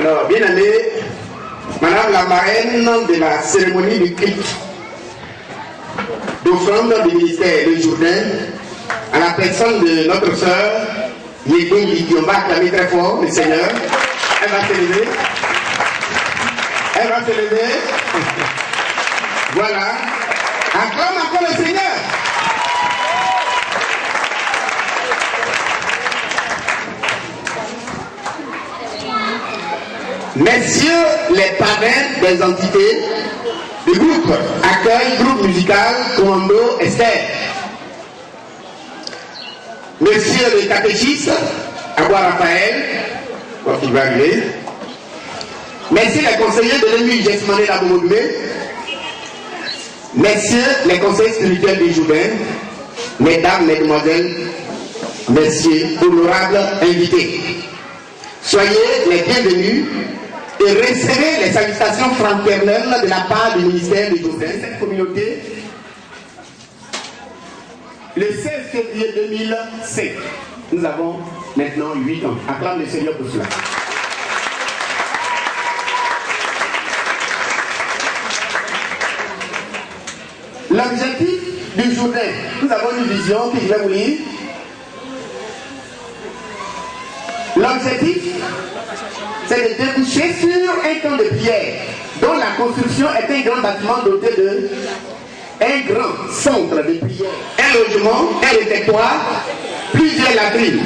Alors, bien aimé, Madame la marraine de la cérémonie du culte d'offrande du ministère de Jourdain, à la personne de notre sœur, Yédine Lydie, on va acclamer très fort le Seigneur. Elle va se lever. Elle va se lever. Voilà. Acclame encore le Seigneur. Messieurs les parrains des entités du groupe accueil, groupe musical, commando, Esther. Monsieur le catéchiste, Abou Raphaël, quand il va arriver. Messieurs les conseillers de l'EMU, Jesmané Laboumoudoumé. Messieurs les conseillers spirituels du Jourdain, mesdames, mesdemoiselles, messieurs, honorables invités. Soyez les bienvenus et recevez les salutations fraternelles de la part du ministère du Jourdain. Cette communauté, le 16 février 2005, nous avons maintenant 8 ans. Acclame le Seigneur pour cela. L'objectif du Jourdain, nous avons une vision que je vais vous lire. L'objectif, c'est de déboucher sur un camp de pierre dont la construction est un grand bâtiment doté de un grand centre de prière, un logement, un réfectoire, plusieurs latrines,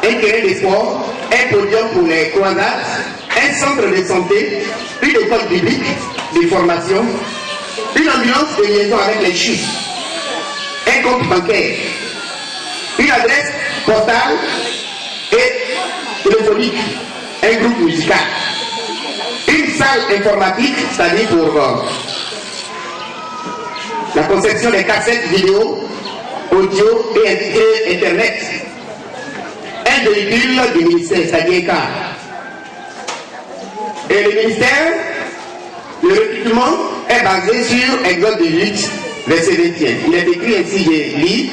un terrain de sport, un podium pour les croisades, un centre de santé, une école biblique de formation, une ambulance de liaison avec les chiffres, un compte bancaire, une adresse postale et téléphonique, un groupe musical, une salle informatique, c'est-à-dire pour la conception des cassettes vidéo, audio et internet, un véhicule du ministère, c'est-à-dire car. Et le ministère, le recrutement est basé sur Exode de 8, verset 21. Il est écrit ainsi, j'ai lu,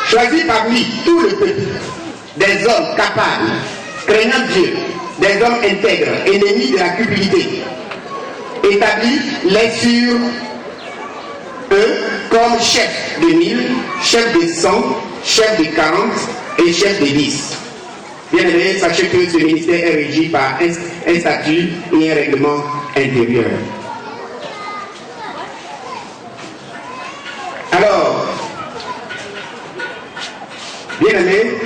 choisi parmi tout le peuple des hommes capables, craignant Dieu, des hommes intègres, ennemis de la cupidité, établis-les sur eux comme chef de 1000, chef de 100, chef de 40 et chef de 10. Bien aimé, sachez que ce ministère est régi par un statut et un règlement intérieur. Alors, bien aimé,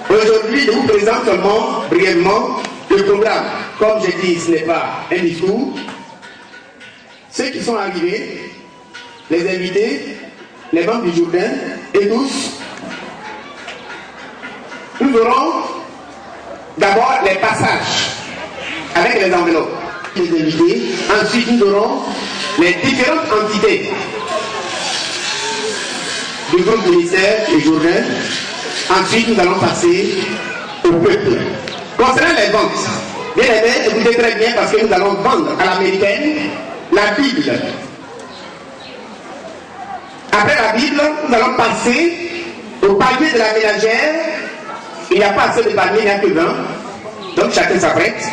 aujourd'hui, je vous présente seulement brièvement le programme. Comme j'ai dit, ce n'est pas un discours. Ceux qui sont arrivés, les invités, les membres du Jourdain et tous, nous aurons d'abord les passages avec les enveloppes, les invités. Ensuite, nous aurons les différentes entités du groupe ministère et Jourdain. Ensuite, nous allons passer au peuple. Concernant les ventes, bien aimé, écoutez très bien parce que nous allons vendre à l'américaine la Bible. Après la Bible, nous allons passer au panier de la ménagère. Il n'y a pas assez de panier, il n'y a que 20. Donc chacun s'apprête.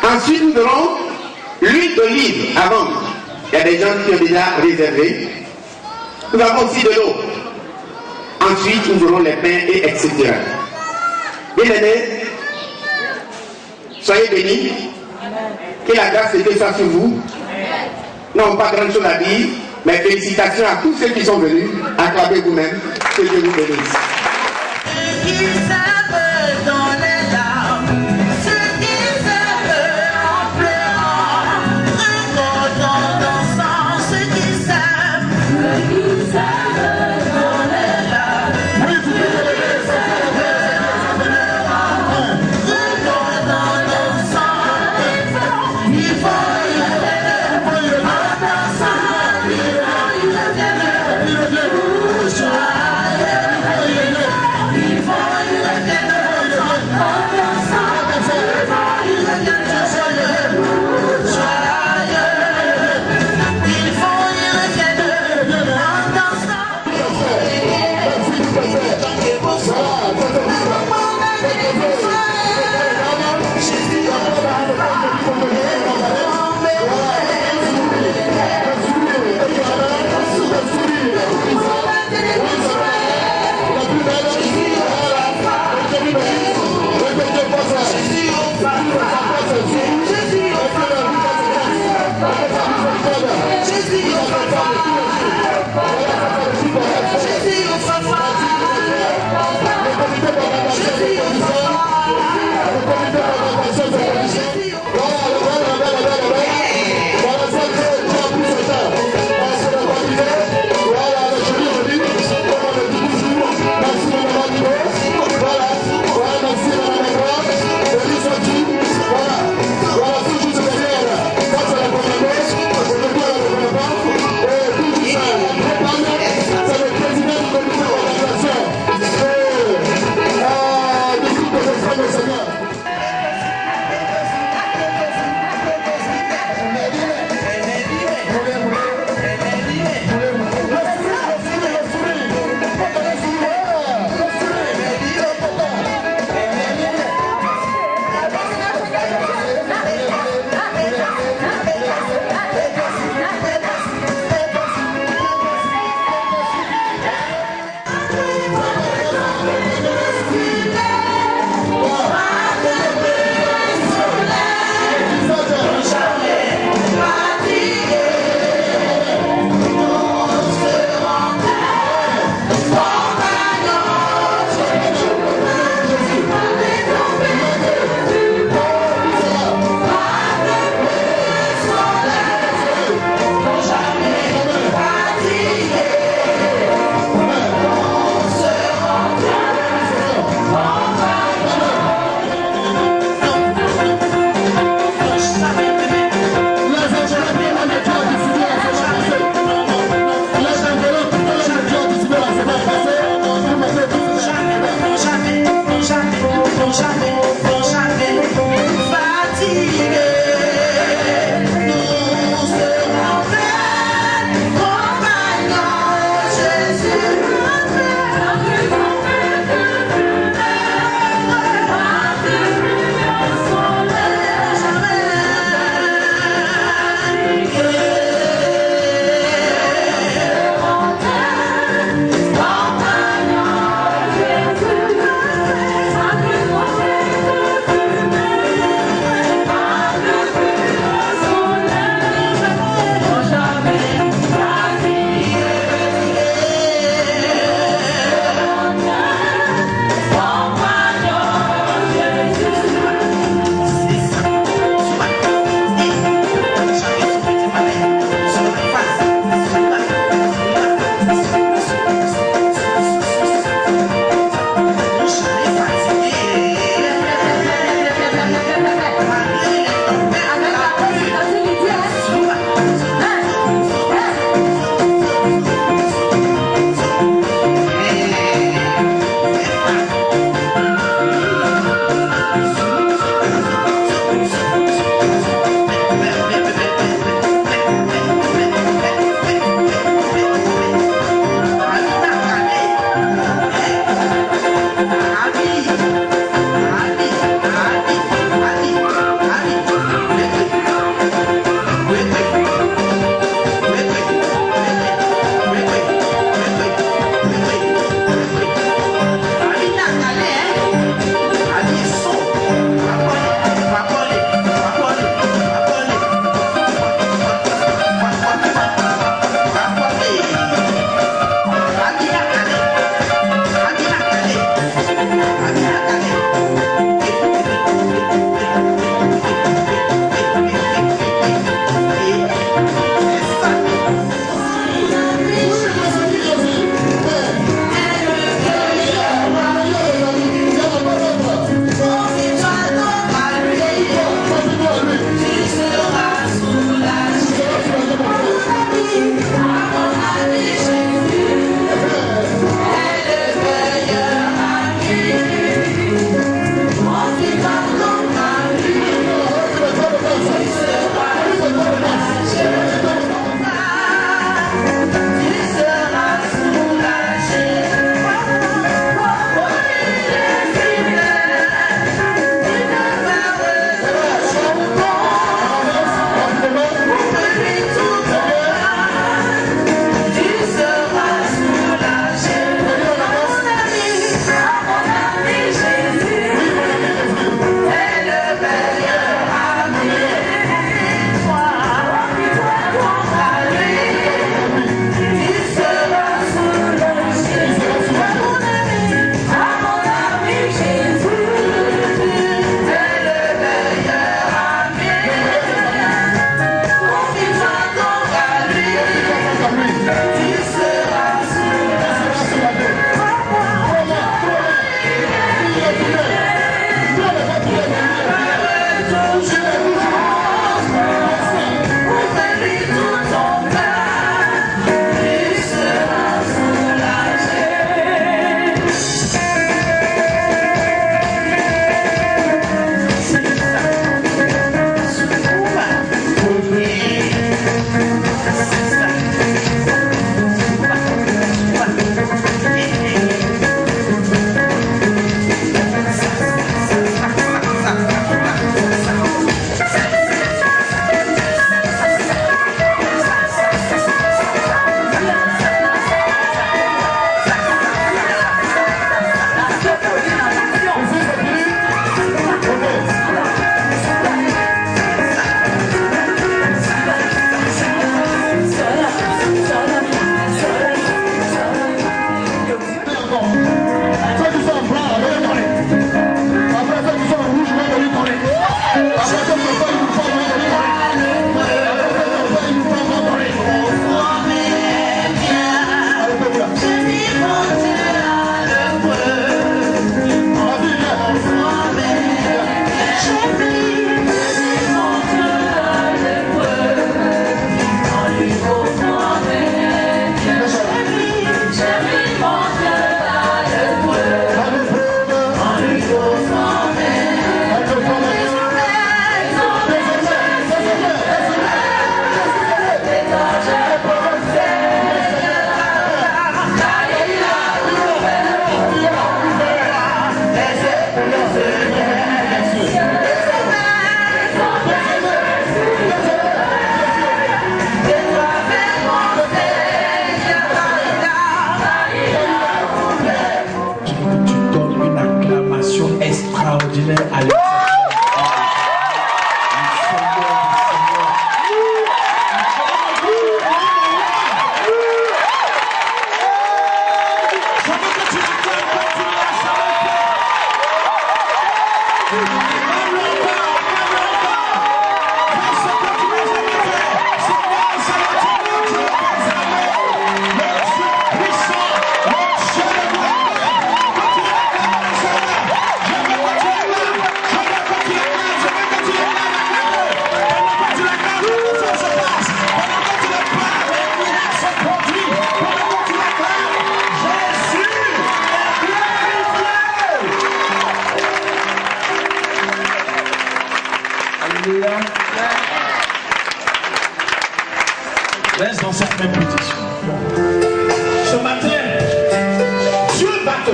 Ensuite, nous aurons l'huile d'olive à vendre. Il y a des gens qui ont déjà réservé. Nous avons aussi de l'eau. Ensuite, nous aurons les pains et etc. Bien aimés, soyez bénis. Que la grâce de Dieu soit sur vous. Non, pas grand chose à dire, mais félicitations à tous ceux qui sont venus. Acclamez vous-même. Que Dieu vous bénisse.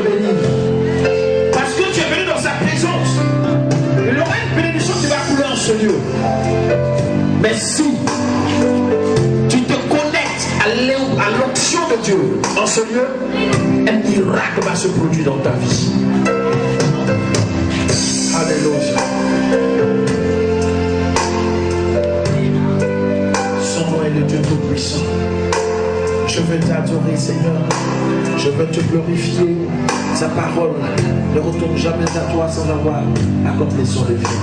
bénir. Parce que tu es venu dans sa présence. Il y aura une bénédiction qui va couler en ce lieu. Mais si tu te connectes à l'onction de Dieu en ce lieu, un miracle va se produire dans ta vie. Alléluia. Son nom est le Dieu Tout-Puissant. Je veux t'adorer, Seigneur. Je veux te glorifier. Sa parole ne retourne jamais à toi sans avoir accompli son effet.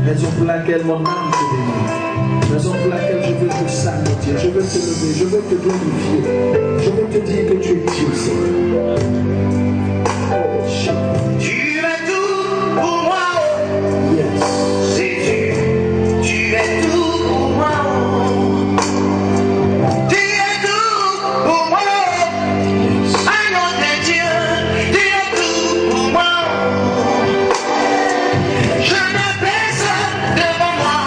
Raison pour laquelle mon âme te bénit. Raison pour laquelle je veux te saluer. Je veux te lever. Je veux te glorifier. Je veux te dire que tu es Dieu, Seigneur. Tu es tout pour moi. Yes. C'est Dieu. Tu es tout pour moi. Tu es tout pour moi. Un nom de Dieu. Tu es tout pour moi. Je n'ai personne devant moi.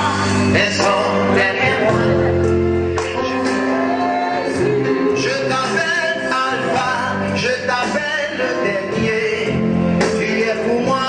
Personne derrière moi. Je t'appelle Alpha. Je t'appelle le dernier. Tu es pour moi.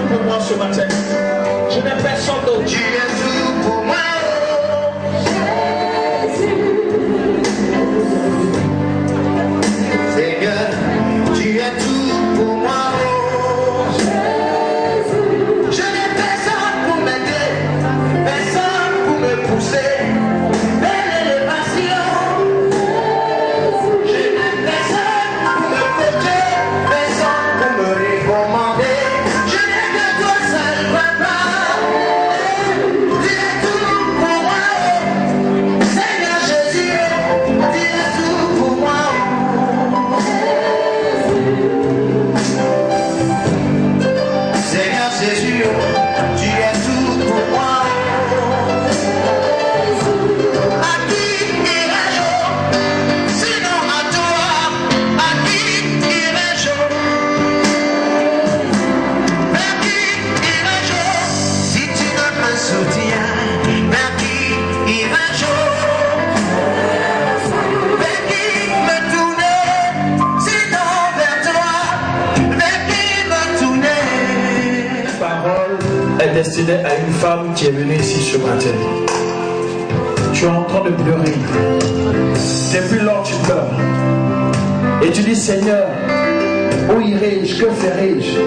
Pour moi ce matin, je n'ai personne d'autre. Tu es tout pour moi. Seigneur, tu es tout pour moi. Je n'ai personne pour m'aider, personne pour me pousser. Belle élévation. Je n'ai personne pour me coacher, personne pour me recommander. Destinée à une femme qui est venue ici ce matin. Tu es en train de pleurer. Depuis lors, tu pleures. Et tu dis, Seigneur, où irai-je? Que ferai-je?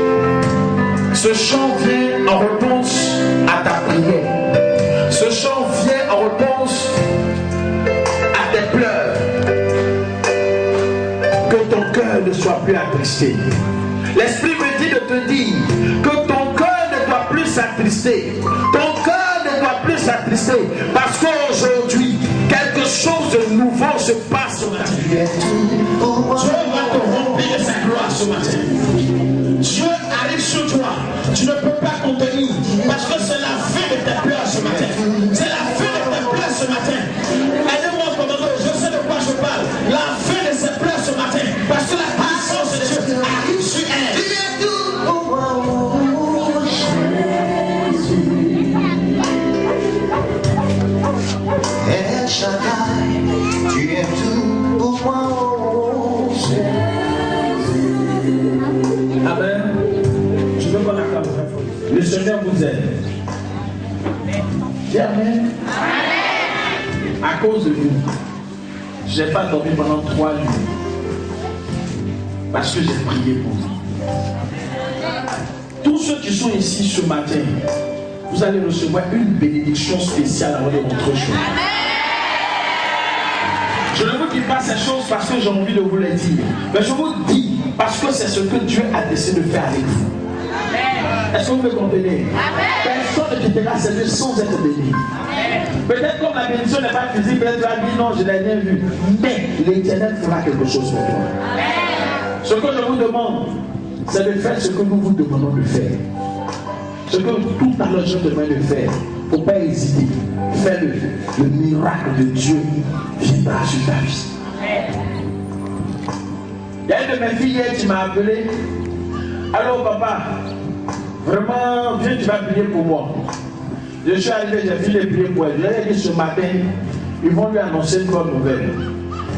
Ce chant vient en réponse à ta prière. Ce chant vient en réponse à tes pleurs. Que ton cœur ne soit plus attristé. L'Esprit me dit de te dire que ton cœur ne doit plus s'attrister. Ton cœur ne doit plus s'attrister. Parce qu'aujourd'hui, quelque chose de nouveau se passe au matin. Dieu va te remplir de sa gloire ce matin. Dieu arrive sur toi. Tu ne peux pas contenir. Parce que c'est la fin de tes pleurs ce matin. C'est la fin de tes pleurs ce matin. Aidez-moi, commandant, je sais de quoi je parle. La fin de ces pleurs ce matin. Parce que la puissance de Dieu arrive sur elle. Tu es tout pour moi. Tu es tout pour moi. Amen. Je veux qu'on acclame très fort. Le Seigneur vous aide. Dis Amen. À cause de vous, je n'ai pas dormi pendant 3 nuits. Parce que j'ai prié pour vous. Tous ceux qui sont ici ce matin, vous allez recevoir une bénédiction spéciale avant de rentrer chez vous. Je ne veux qu'il passe ces choses parce que j'ai envie de vous les dire. Mais je vous dis parce que c'est ce que Dieu a décidé de faire avec vous. Est-ce que vous me comprenez? Personne ne quittera cette vie sans être béni. Peut-être comme la bénédiction n'est pas physique, peut-être tu vas dire non, je n'ai rien vu. Mais l'Éternel fera quelque chose pour toi. Ce que je vous demande, c'est de faire ce que nous vous demandons de faire. Ce que tout à l'heure je demande de faire pour pas hésiter. Fais-le. Le miracle de Dieu viendra sur ta vie. Il y a une de mes filles hier qui m'a appelé. Allô papa, vraiment, viens, tu vas prier pour moi. Je suis arrivé, j'ai fini de prier pour elle. Je lui ai dit ce matin, ils vont lui annoncer une bonne nouvelle.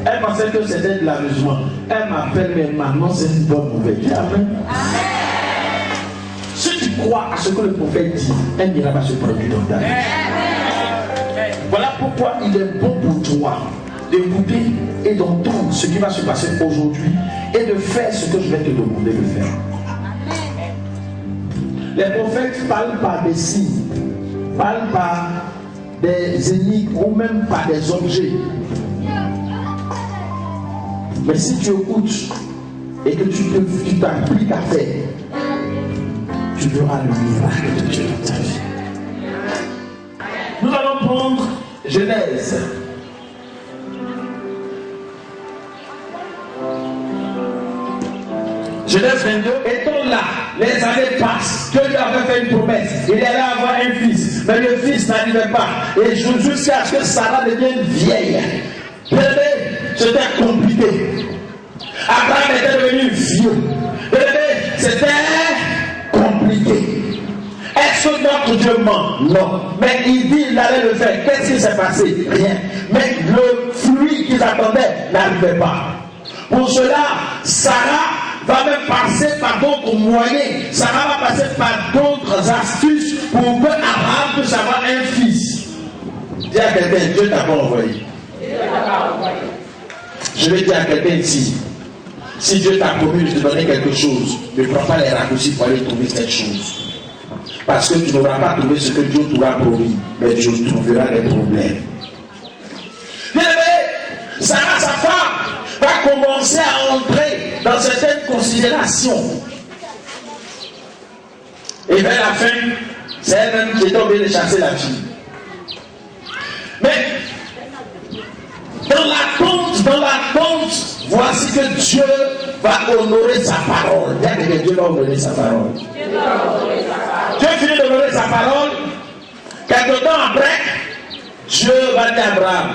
Elle pensait que c'était de l'amusement. Elle m'appelle, mais maintenant c'est une bonne nouvelle. Dis amen. Si tu crois à ce que le prophète dit, un miracle va se produire dans ta vie. Voilà pourquoi il est bon pour toi d'écouter et d'entendre ce qui va se passer aujourd'hui et de faire ce que je vais te demander de faire. Les prophètes parlent par des signes, parlent par des énigmes ou même par des objets. Mais si tu écoutes et que tu t'appliques à faire, tu verras le miracle de Dieu dans ta vie. Nous allons prendre Genèse. Genèse 22, étant là, les années passent. Dieu lui avait fait une promesse. Il allait avoir un fils, mais le fils n'arrivait pas. Et jusqu'à ce que Sarah devienne vieille. C'était compliqué. Abraham était devenu vieux. C'était compliqué. Est-ce que notre Dieu ment? Non. Mais il dit qu'il allait le faire. Qu'est-ce qui s'est passé? Rien. Mais le fruit qu'ils attendaient n'arrivait pas. Pour cela, Sarah va même passer par d'autres moyens. Sarah va passer par d'autres astuces pour que Abraham puisse avoir un fils. Dis à quelqu'un, Dieu t'a pas envoyé. Je vais dire à quelqu'un ici, si Dieu t'a promis de te donner quelque chose, ne prends pas les raccourcis pour aller trouver cette chose. Parce que tu n'auras pas trouvé ce que Dieu t'aura promis, mais tu trouveras des problèmes. Sarah, sa femme, va commencer à entrer dans certaines considérations. Et vers la fin, c'est elle-même qui est tombée de chasser la fille. Mais dans l'attente, voici que Dieu va honorer sa parole. Bien que Dieu va honorer sa parole. Dieu finit d'honorer sa parole. Quelque temps après, Dieu va dire à Abraham,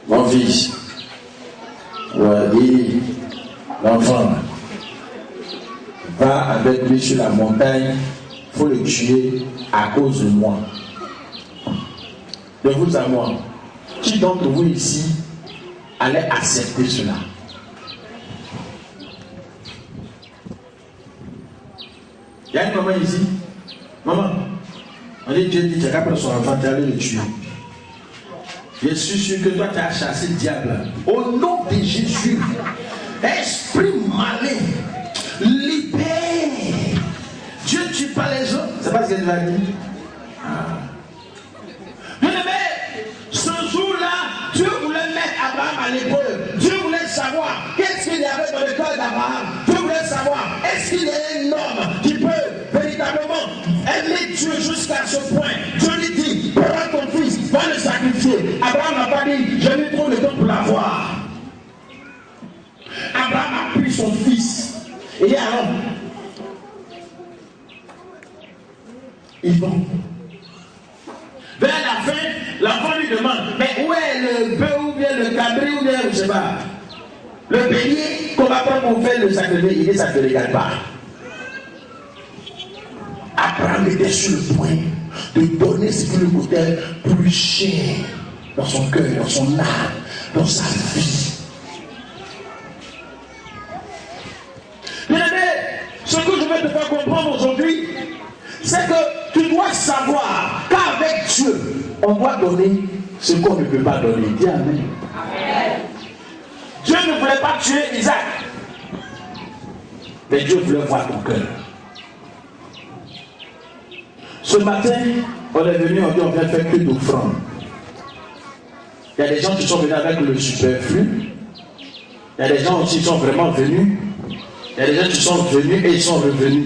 mon fils, dit l'enfant, va avec lui sur la montagne, il faut le tuer à cause de moi. De vous à moi. Qui d'entre vous ici allait accepter cela? Il y a une maman ici. Maman, on dit Dieu dit, tu n'as pas son enfant, tu allais le tuer. Je suis sûr que toi tu as chassé le diable. Au nom de Jésus, esprit malin, libère. Dieu ne tue pas les gens. C'est pas ce que Dieu a dit. Ce jour-là, Dieu voulait mettre Abraham à l'épreuve. Dieu voulait savoir qu'est-ce qu'il y avait dans le cœur d'Abraham. Dieu voulait savoir est-ce qu'il y a un homme qui peut véritablement aimer Dieu jusqu'à ce point. Dieu lui dit, prends ton fils, va le sacrifier. Abraham n'a pas dit, j'ai mis trop de temps pour l'avoir. Abraham a pris son fils. Et alors, ils vont. Vers la fin, l'enfant lui demande, mais où est le bœuf ou bien le cabri ou bien je ne sais pas. Le bélier qu'on va prendre pour faire le sacrifice, il dit ça ne te regarde pas. Abraham était sur le point de donner ce qui lui coûtait plus cher dans son cœur, dans son âme, dans sa vie. Bien aimé, ce que je vais te faire comprendre aujourd'hui, c'est que tu dois savoir qu'avec Dieu, on doit donner ce qu'on ne peut pas donner. Dis amen. Amen. Dieu ne voulait pas tuer Isaac, mais Dieu voulait voir ton cœur. Ce matin, on est venu, on dit on vient faire que d'offrande. Il y a des gens qui sont venus avec le superflu. Il y a des gens aussi qui sont vraiment venus. Il y a des gens qui sont venus et ils sont revenus.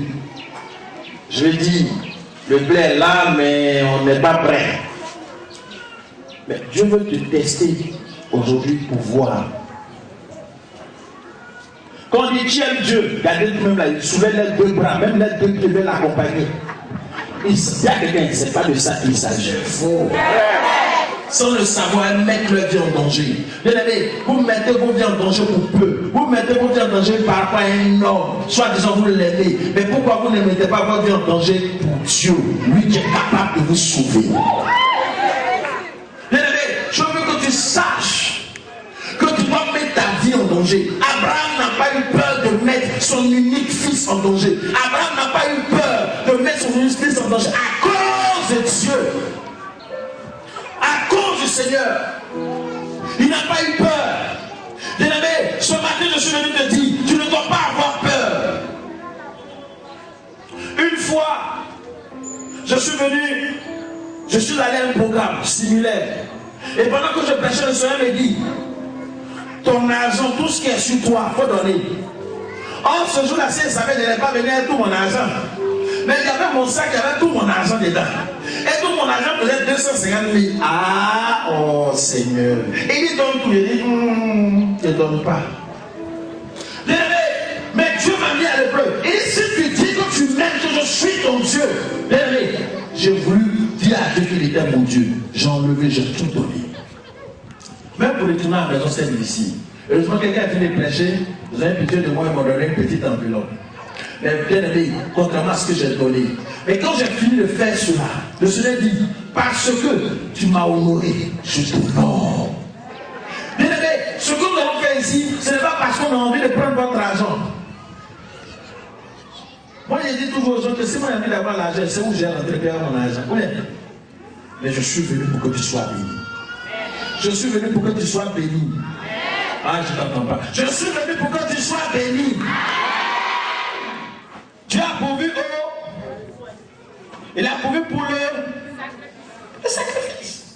Je vais dire, le blé est là, mais on n'est pas prêt. Mais Dieu veut te tester aujourd'hui pour voir. Quand on dit tu aimes Dieu, regardez même là, il soulève les deux bras, même les deux pieds veulent l'accompagner. Il y a quelqu'un qui ne sait pas de ça qu'il s'agit. Faux. Sans le savoir, mettre leur vie en danger. Bien aimé, vous mettez vos vies en danger pour peu. Vous mettez vos vies en danger par rapport à un homme. Soit disant vous l'aimez. Mais pourquoi vous ne mettez pas votre vie en danger pour Dieu, lui qui est capable de vous sauver? Bien aimé, je veux que tu saches que tu dois mettre ta vie en danger. Abraham n'a pas eu peur de mettre son unique fils en danger. Abraham n'a pas eu peur de mettre son unique fils en danger à cause de Dieu. À cause du Seigneur. Il n'a pas eu peur. Bien-aimé, ce matin je suis venu te dire, tu ne dois pas avoir peur. Une fois, je suis allé à un programme similaire. Et pendant que je prêchais, le Seigneur me dit, ton argent, tout ce qui est sur toi, il faut donner. Or, ce jour-là, si il savait, je n'allais pas venir avec tout mon argent. Mais il y avait mon sac, il y avait tout mon argent dedans. Et tout mon argent faisait 250 000. Ah, oh Seigneur. Il dit donne tout. Il dit, ne donne pas. Mais Dieu m'a mis à l'épreuve. Et si tu dis que tu m'aimes, que je suis ton Dieu, j'ai voulu dire à Dieu qu'il était mon Dieu. J'ai enlevé, j'ai tout donné. Même pour retourner à la maison, c'est difficile. Heureusement, quelqu'un a fini de prêcher. Vous avez pitié de moi, il m'a donné une petite enveloppe. Mais bien aimé, contrairement à ce que j'ai donné. Mais quand j'ai fini de faire cela, le Seigneur dit, parce que tu m'as honoré, je t'honore. Bien aimé, ce que nous allons faire ici, ce n'est pas parce qu'on a envie de prendre votre argent. Moi, j'ai dit toujours aux gens que si moi j'ai envie d'avoir l'argent, c'est où j'ai rentré mon argent. Oui. Mais je suis venu pour que tu sois béni. Je suis venu pour que tu sois béni. Ah, je ne t'entends pas. Je suis venu pour que tu sois béni. Dieu a pourvu il a pourvu pour le sacrifice.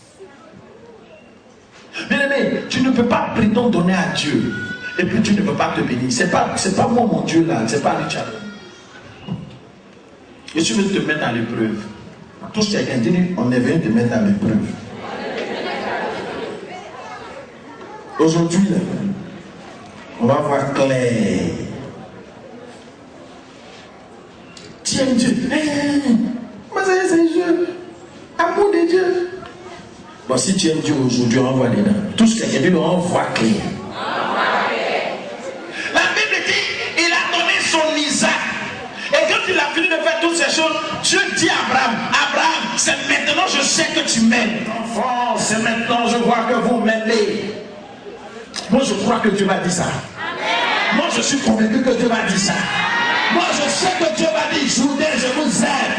Bien aimé, tu ne peux pas prétendre donner à Dieu et puis tu ne peux pas te bénir. C'est pas moi mon Dieu là, c'est pas Richard. Je suis venu te mettre à l'épreuve. Tous chacun dit, on est venu te mettre à l'épreuve. Aujourd'hui, on va voir clair. Tu aimes Dieu. Mais c'est un jeu. Amour de Dieu. Bon, si tu aimes Dieu aujourd'hui, on va dedans. Tout ce qui est dit, on voit clair. La Bible dit, il a donné son Isaac. Et quand il a fini de faire toutes ces choses, Dieu dit à Abraham, Abraham, c'est maintenant je sais que tu m'aimes. Enfant, c'est maintenant je vois que vous m'aimez. Moi je crois que Dieu m'a dit ça. Moi je suis convaincu que Dieu m'a dit ça. Moi je sais que Dieu m'a dit, je vous aime.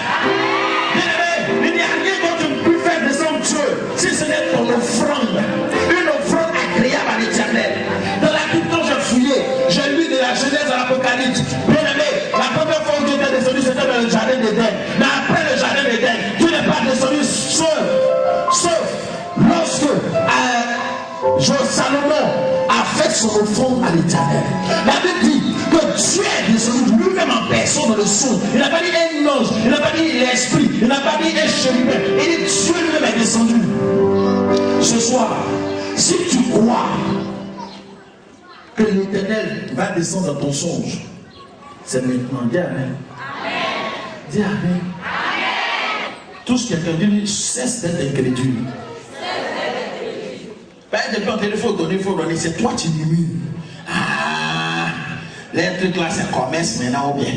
Bien-aimé, il n'y a rien dont tu ne peux faire descendre Dieu si ce n'est ton offrande. Une offrande agréable à l'Éternel. Dans la Bible, quand je fouillais, j'ai lu de la Genèse à l'Apocalypse. Bien-aimé, la première fois où Dieu était descendu, c'était dans le jardin d'Éden. Mais après le jardin d'Éden, Dieu n'est pas descendu sauf lorsque Salomon a fait son offrande à l'Éternel. La Bible dit que Dieu est descendu lui-même en personne dans le son. Il n'a pas dit un ange, il n'a pas dit l'esprit, il n'a pas dit un chérubin. Il dit Dieu lui-même est descendu. Ce soir, si tu crois que l'Éternel va descendre dans ton songe, c'est maintenant. Dis Amen. Dis Amen. Tout ce qui est entendu, cesse d'être incrédule. Depuis on te dit, il faut donner, c'est toi qui murmures. Ah, les trucs là, c'est commerce maintenant ou bien.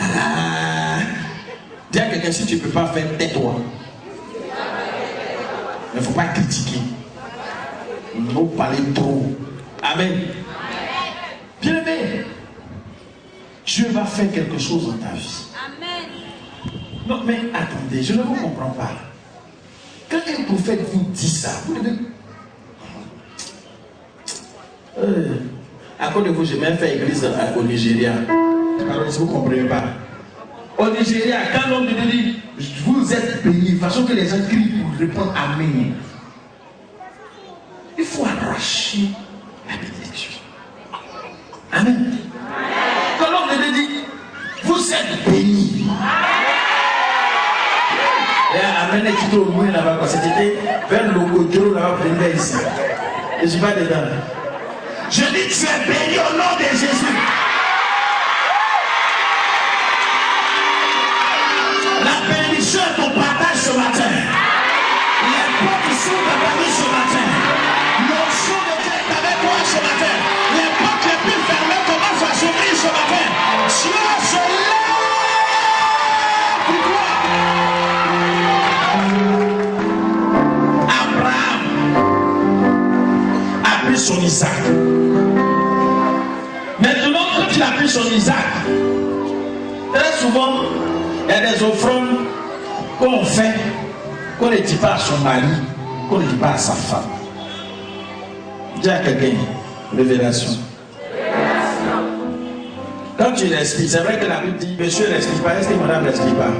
Ah, dis à quelqu'un, si tu ne peux pas faire, tais-toi. Il ne faut pas critiquer. Il ne faut pas parler trop. Amen. Bien aimé, Dieu va faire quelque chose dans ta vie. Amen. Non, mais attendez, je ne vous comprends pas. Quand un prophète vous dit ça, vous devez. À cause de vous, j'ai même fait église au Nigeria. Alors, si vous ne comprenez pas. Au Nigeria, quand l'homme te dit, vous êtes bénis, de façon que les gens crient pour répondre Amen. Il faut arracher la bénédiction. Amen. Quand l'homme te dit, vous êtes bénis. Et Amen est tout au moins là-bas. C'était vers le Gojo là-bas, vers ici. Et je vais dedans. Je dis, tu es béni au nom de Jésus. La bénédiction est son Isaac. Maintenant, quand il a pris son Isaac, très souvent, il y a des offrandes qu'on fait, qu'on ne dit pas à son mari, qu'on ne dit pas à sa femme. Dis à quelqu'un, révélation. Quand tu respires, c'est vrai que la Bible dit, monsieur ne respire pas, est-ce que madame ne respire pas?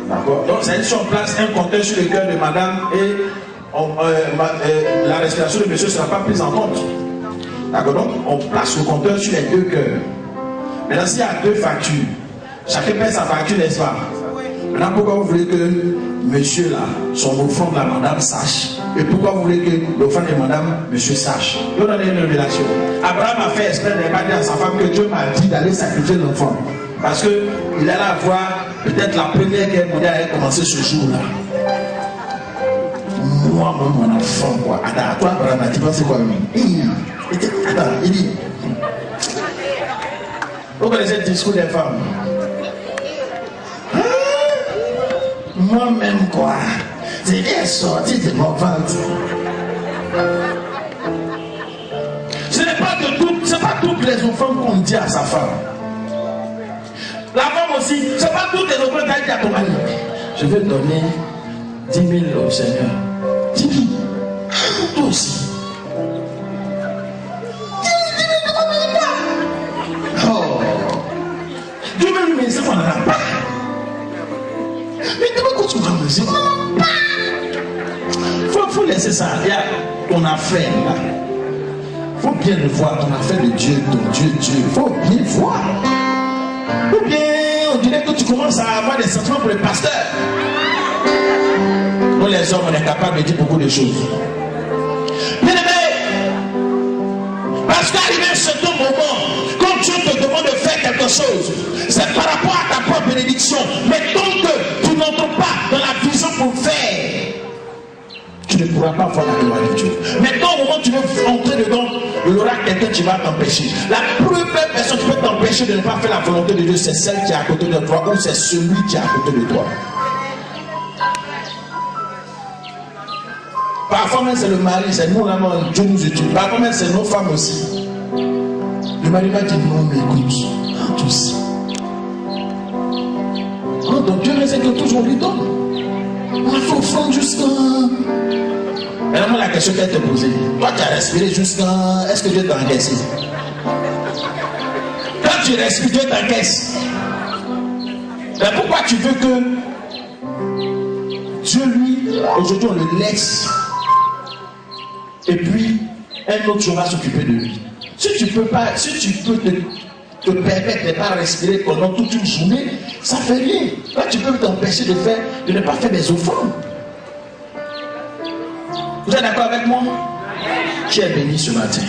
D'accord. Donc, c'est si on place un compteur sur le cœur de madame et la respiration de monsieur ne sera pas prise en compte. D'accord. Donc, on place le compteur sur les deux cœurs. Maintenant, s'il y a deux factures, chacun paie sa facture, n'est-ce pas? Maintenant, pourquoi vous voulez que monsieur là, son offrande de la madame sache? Et pourquoi vous voulez que l'offrande de madame, monsieur sache? Je vais donner une révélation. Abraham a fait exprès de ne pas dire à sa femme que Dieu m'a dit d'aller sacrifier l'enfant. Parce qu'il allait avoir peut-être la première guerre mondiale a commencé ce jour-là. Moi-même, mon enfant, quoi. Attends, toi, Abraham, tu penses quoi, lui? Attends, il dit. Vous connaissez le discours des femmes? Moi-même, quoi. C'est bien sorti de mon ventre. Ce n'est pas toutes les offrandes qu'on dit à sa femme. La femme aussi, ce n'est pas toutes les offrandes qu'elle dit à ton mari. Je vais donner 10 000 au Seigneur. 10 000. Toi aussi. 10 000, oh. Dieu veut lui dire qu'on n'en a pas. Mais comment quand tu vas me dire, faut laisser ça. Il y a ton affaire là. Faut bien le voir, ton affaire de Dieu, ton Dieu. Faut bien voir. Ou bien, on dirait que tu commences à avoir des sentiments pour le pasteur. Nous les hommes, on est capable de dire beaucoup de choses. Bien aimé, parce qu'arrivé à ce moment, quand Dieu te demande de faire quelque chose, c'est par rapport à ta propre bénédiction. Mais tant que tu n'entres pas dans la vision pour faire, tu ne pourras pas voir la gloire de Dieu. Maintenant, au moment où tu veux entrer dedans, il y aura quelqu'un qui va t'empêcher. La première personne qui peut t'empêcher de ne pas faire la volonté de Dieu, c'est celle qui est à côté de toi ou c'est celui qui est à côté de toi. Parfois même c'est le mari, c'est nous là, Dieu nous utilise. Parfois même c'est nos femmes aussi. Le mari va dire non, mais écoute, tous. Donc Dieu ne sait que toujours lui donne. On a fait offrande jusqu'à. Maintenant la question qu'elle te posait, toi tu as respiré jusqu'à. Est-ce que Dieu t'a encaissé? Quand tu respires, Dieu t'encaisse. Mais pourquoi tu veux que Dieu lui, aujourd'hui on le laisse et puis un autre va s'occuper de lui? Si tu peux pas, si tu peux te permettre de ne pas respirer pendant toute une journée, ça fait rien. Là tu peux t'empêcher de ne pas faire des offrandes. Vous êtes d'accord avec moi? Qui est béni ce matin?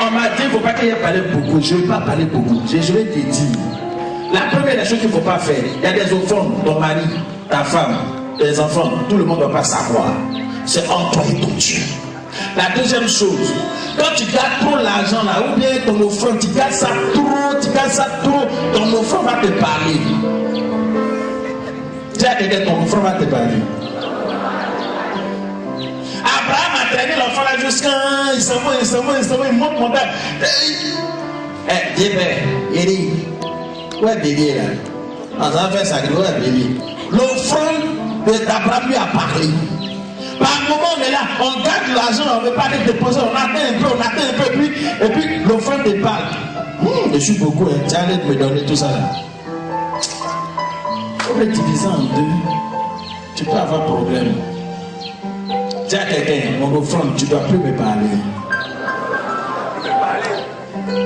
On m'a dit qu'il ne faut pas qu'il y ait parlé beaucoup. Je ne vais pas parler beaucoup. Je vais te dire. La première des choses qu'il ne faut pas faire, il y a des offrandes, ton mari, ta femme, tes enfants, tout le monde ne doit pas savoir. C'est entre toi et ton Dieu. La deuxième chose, quand tu gardes trop l'argent là, ou bien ton offrande, tu gardes ça trop, ton offrande va te parler. Dis à quelqu'un, ton offrande va te parler. Abraham a traîné l'enfant là jusqu'à. Il s'en va, il monte mon père. Eh, Dieu père, il dit, où est bébé là? En train de faire ça, où est bébé? L'offrande d'Abraham lui a parlé. Par moment, on est là, on garde l'argent, on ne veut pas les déposer, on attend un peu, et puis l'offrande te parle. Je suis beaucoup, hein. Tu allais me donner tout ça là. Il faut le diviser en deux. Tu peux avoir problème. Dis à quelqu'un, mon offrande, tu ne dois plus me parler.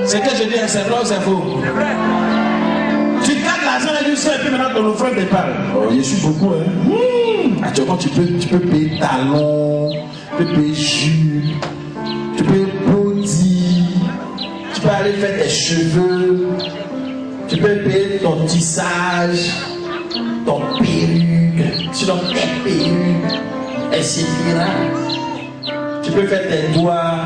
C'est que je dis, c'est vrai ou c'est faux? Tu gardes l'argent et puis maintenant ton offrande te parle. Oh, je suis beaucoup, hein. Actuellement, tu peux payer talons, tu peux payer jus, tu peux body, tu peux aller faire tes cheveux, tu peux payer ton tissage, ton perruque, sinon tes perruques, etc. Tu peux faire tes doigts.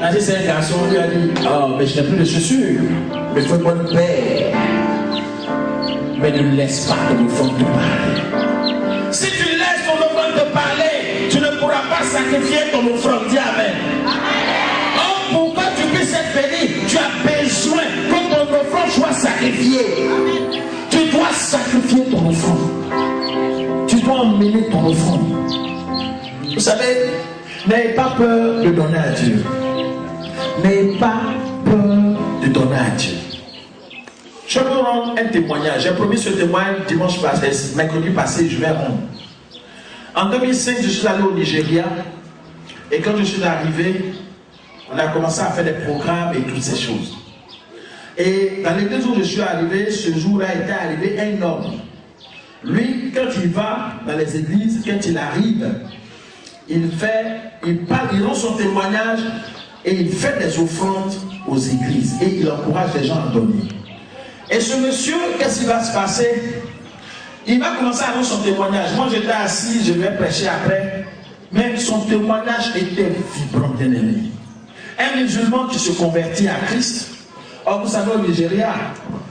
Là, si c'est un garçon, lui a dit, oh, mais je n'ai plus de chaussures, mais il faut une bonne paire. Mais ne laisse pas ton offrande te parler. Si tu laisses ton offrande te parler, tu ne pourras pas sacrifier sacrifier ton offrande. Dis Amen. Oh, pourquoi tu puisses être béni, tu as besoin que ton offrande soit sacrifiée. Tu dois sacrifier ton offrande. Tu dois emmener ton offrande. Vous savez, n'ayez pas peur de donner à Dieu. N'ayez pas peur de donner à Dieu. Je vais vous rendre un témoignage. J'ai promis ce témoignage dimanche passé, mercredi passé, je vais rendre. En 2005, je suis allé au Nigeria. Et quand je suis arrivé, on a commencé à faire des programmes et toutes ces choses. Et dans les 2 jours où je suis arrivé, ce jour-là était arrivé un homme. Lui, quand il va dans les églises, quand il arrive, il parle, il rend son témoignage et il fait des offrandes aux églises. Et il encourage les gens à donner. Et ce monsieur, qu'est-ce qui va se passer? Il va commencer à rendre son témoignage. Moi, j'étais assis, je vais prêcher après. Mais son témoignage était vibrant, bien aimé. Un musulman qui se convertit à Christ. Or, vous savez, au Nigeria,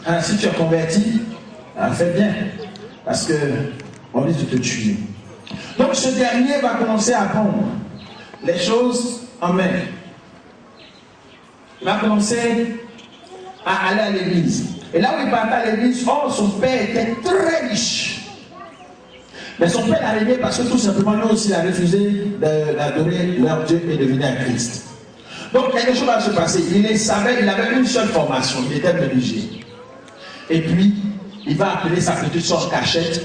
hein, si tu es converti, fais bien. Parce qu'on risque de te tuer. Donc, ce dernier va commencer à prendre les choses en main. Il va commencer à aller à l'église. Et là où il partait à l'église, son père était très riche. Mais son père l'a régné parce que tout simplement, lui aussi, il a refusé d'adorer leur Dieu et de venir à Christ. Donc, quelque chose va se passer. Il avait une seule formation, il était menuisier. Et puis, il va appeler sa petite soeur cachette.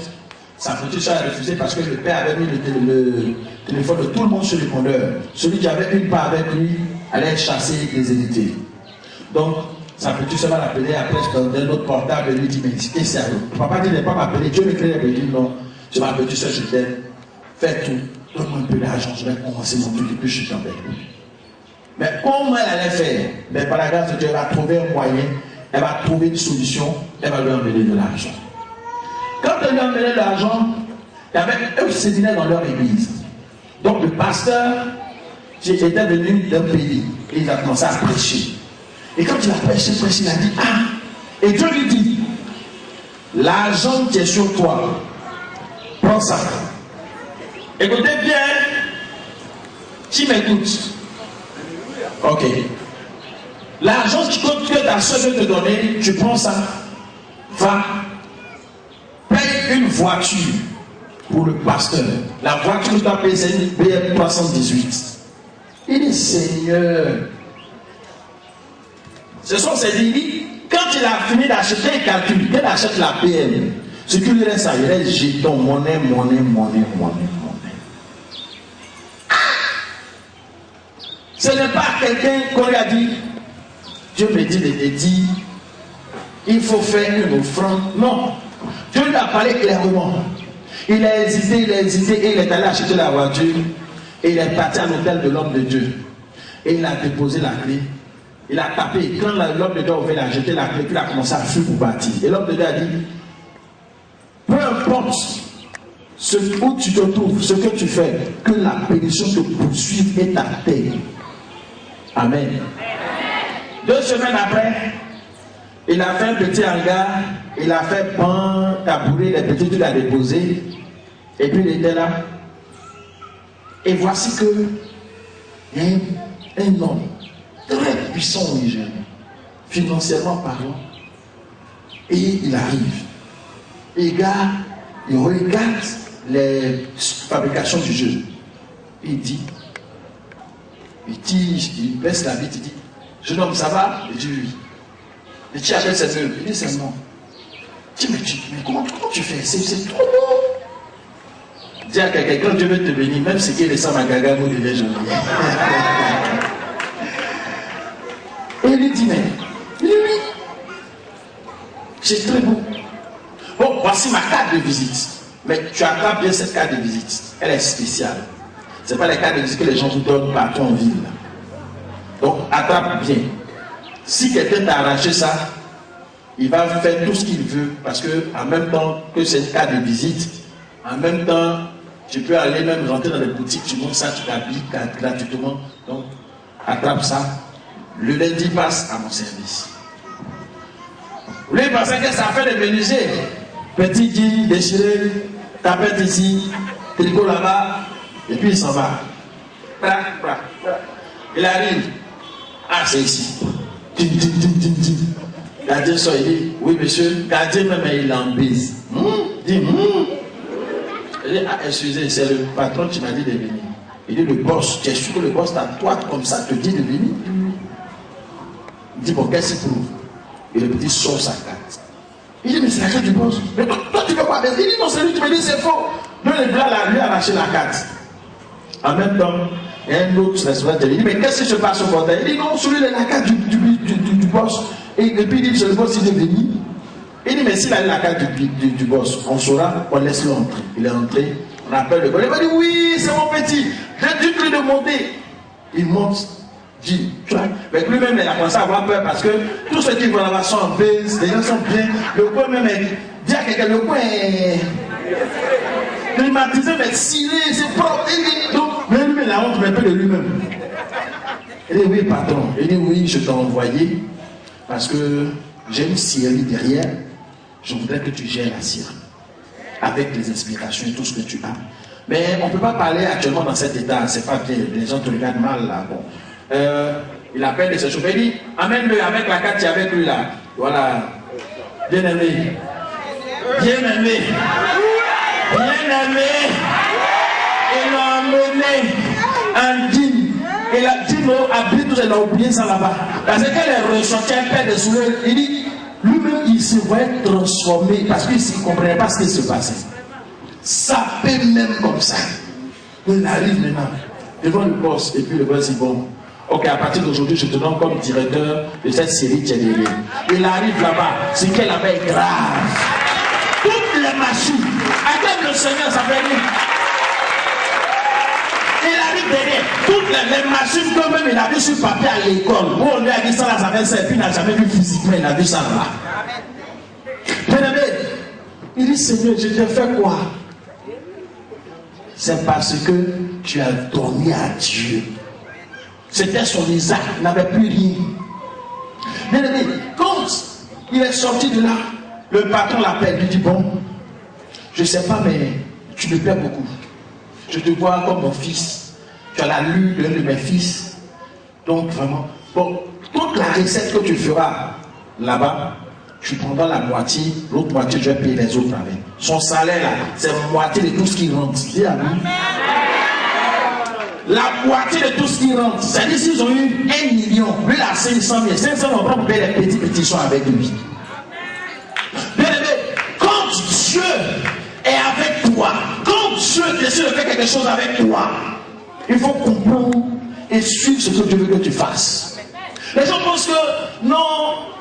Sa petite soeur a refusé parce que le père avait mis le téléphone de tout le monde sur le répondeur. Celui qui avait une part avec lui allait chasser les invités. Donc, sa petite soeur va l'appeler, après je donne notre portable et lui dit, mais c'est sérieux. Papa dit, il n'est pas m'appeler. Dieu m'écrit, il dit, non, c'est ma petite soeur, je t'aime. Fais tout. Donne-moi un peu d'argent, je vais commencer mon truc et puis je suis avec lui. Mais comment elle allait faire? Mais par la grâce de Dieu, elle va trouver un moyen, elle va trouver une solution, elle va lui emmener de l'argent. Quand elle lui a emmené de l'argent, il y avait eux qui se dînaient dans leur église. Donc le pasteur qui était venu d'un pays, et il a commencé à prêcher. Et quand il a prêché, il a dit, et Dieu lui dit, l'argent qui est sur toi, prends ça. Écoutez bien, qui m'écoute? Ok. L'argent que ta soeur veut te donner, tu prends ça, va, paye une voiture pour le pasteur. La voiture doit payer, c'est une BM 318. Il dit, Seigneur, ce sont ses dit, quand il a fini d'acheter, il calcule, il achète la BM. Ce qui lui reste, il reste jeton, monnaie. Ce n'est pas quelqu'un qu'on lui a dit, Dieu me dit de te dire, il faut faire une offrande. Non. Dieu lui a parlé clairement. Il a hésité et il est allé acheter la voiture et il est parti à l'hôtel de l'homme de Dieu. Et il a déposé la clé. Il a tapé. Quand l'homme de Dieu a ouvert, il a jeté la clé, puis il a commencé à fuir pour partir. Et l'homme de Dieu a dit, peu importe où tu te trouves, ce que tu fais, que la bénédiction te poursuive et t'atteigne. Amen. 2 semaines après, il a fait un petit hangar, il a fait banc, tabouret, les petits trucs à déposer, et puis il était là. Et voici que il y a un homme très puissant au Niger, financièrement parlant, et il arrive. Et il regarde les fabrications du jeu. Il baisse la vitre, il dit, jeune homme, ça va? Il dit oui. Et tu achètes cette œuvre? Il dit c'est non. Il dit, mais comment tu fais? C'est trop beau. Dis à quelqu'un, quand Dieu veut te bénir, même ce qui est les sangs à gaga, vous devez jamais. Et il lui dit, mais il dit oui. C'est très beau. Bon, voici ma carte de visite. Mais tu attrapes bien cette carte de visite. Elle est spéciale. Ce n'est pas les cartes de visite que les gens vous donnent partout en ville. Donc, attrape bien. Si quelqu'un t'a arraché ça, il va faire tout ce qu'il veut. Parce que, en même temps que c'est une carte de visite, en même temps, tu peux aller même rentrer dans les boutiques, tu montes ça, tu t'habilles gratuitement. Donc, attrape ça. Le lundi passe à mon service. Lui, il pensait que ça fait de menuisier. Petit jean déchiré, tapette ici, tricot là-bas, et puis il s'en va. Il arrive. Ah, c'est ici. Gardien sort, il dit, oui monsieur, gardien même il en bise. Il dit, il dit, ah, excusez, c'est le patron qui m'a dit de venir. Il dit, le boss, tu es sûr que le boss t'a toi comme ça te dit de venir? Il dit, bon, qu'est-ce qu'il prouve? Et le petit sort sa carte. Il dit, mais c'est la carte du boss. Mais toi tu veux pas bien? Il dit, non, c'est lui qui me dit, c'est faux. Donc le gars lui a arraché la carte. En même temps, il y a un autre responsable. Il dit, mais qu'est-ce qui se passe au portail? Il dit, non, celui-là, la carte du boss. Et puis il dit, c'est le boss, il est venu. Il dit, mais s'il a eu la carte du boss, on saura, on laisse le entrer. Il est entré, on appelle le boss. Il va dire, oui, c'est mon petit. J'ai dit lui de monter. Il monte. Dit, tu vois, mais lui-même, il a commencé à avoir peur parce que tous ceux qui vont là-bas sont en base, les gens sont bien. Le coin même, dit à quelqu'un, le coin est climatisé, mais scellé, c'est propre. Donc, mais lui-même, il a honte un peu de lui-même. Il dit, oui, patron. Il dit, oui, je t'ai envoyé parce que j'ai une scierie derrière. Je voudrais que tu gères la scierie avec les explications et tout ce que tu as. Mais on ne peut pas parler actuellement dans cet état. C'est pas bien. Les gens te regardent mal là. Bon. Il appelle ses chauffeurs, il dit, amène-le avec la carte qui est avec lui là. Voilà. Bien aimé. Bien aimé. Bien aimé. Il l'a emmené en dîme. Et la dîme habite, elle a oublié ça là-bas. Parce qu'elle est ressortie, elle perd des souvenirs. Il dit, lui-même, il se voyait transformé parce qu'il ne comprenait pas ce qui se passait. Ça fait même comme ça. Il arrive maintenant devant le boss. Et puis le boss dit, bon, ok, à partir d'aujourd'hui, je te donne comme directeur de cette série Tchédéré. Il arrive là-bas, ce qu'elle avait est grave. Toutes les machines, avec le Seigneur, ça fait lui. Il arrive derrière, toutes les machines que même il a vu sur papier à l'école. Où on lui a dit ça là, ça fait ça, et puis il n'a jamais vu physiquement, il a vu ça là. Bien aimé, il dit, Seigneur, je t'ai fait quoi? C'est parce que tu as donné à Dieu. C'était son Isaac, il n'avait plus rien. Bien aimé, quand il est sorti de là, le patron l'appelle, lui dit, bon, je ne sais pas, mais tu me plais beaucoup. Je te vois comme mon fils. Tu as la lue d'un de mes fils. Donc vraiment, bon, toute la recette que tu feras là-bas, tu prendras la moitié, l'autre moitié, je vais payer les autres avec. Son salaire là, c'est la moitié de tout ce qui rentre. Dis à lui. La moitié de tout ce qui rentre. C'est-à-dire s'ils ont eu 1 million, lui il a 500 000. 500 000, on va payer les petits soins avec lui. Bien aimé, quand Dieu est avec toi, quand Dieu décide de faire quelque chose avec toi, il faut comprendre et suivre ce que Dieu veut que tu fasses. Les gens pensent que non,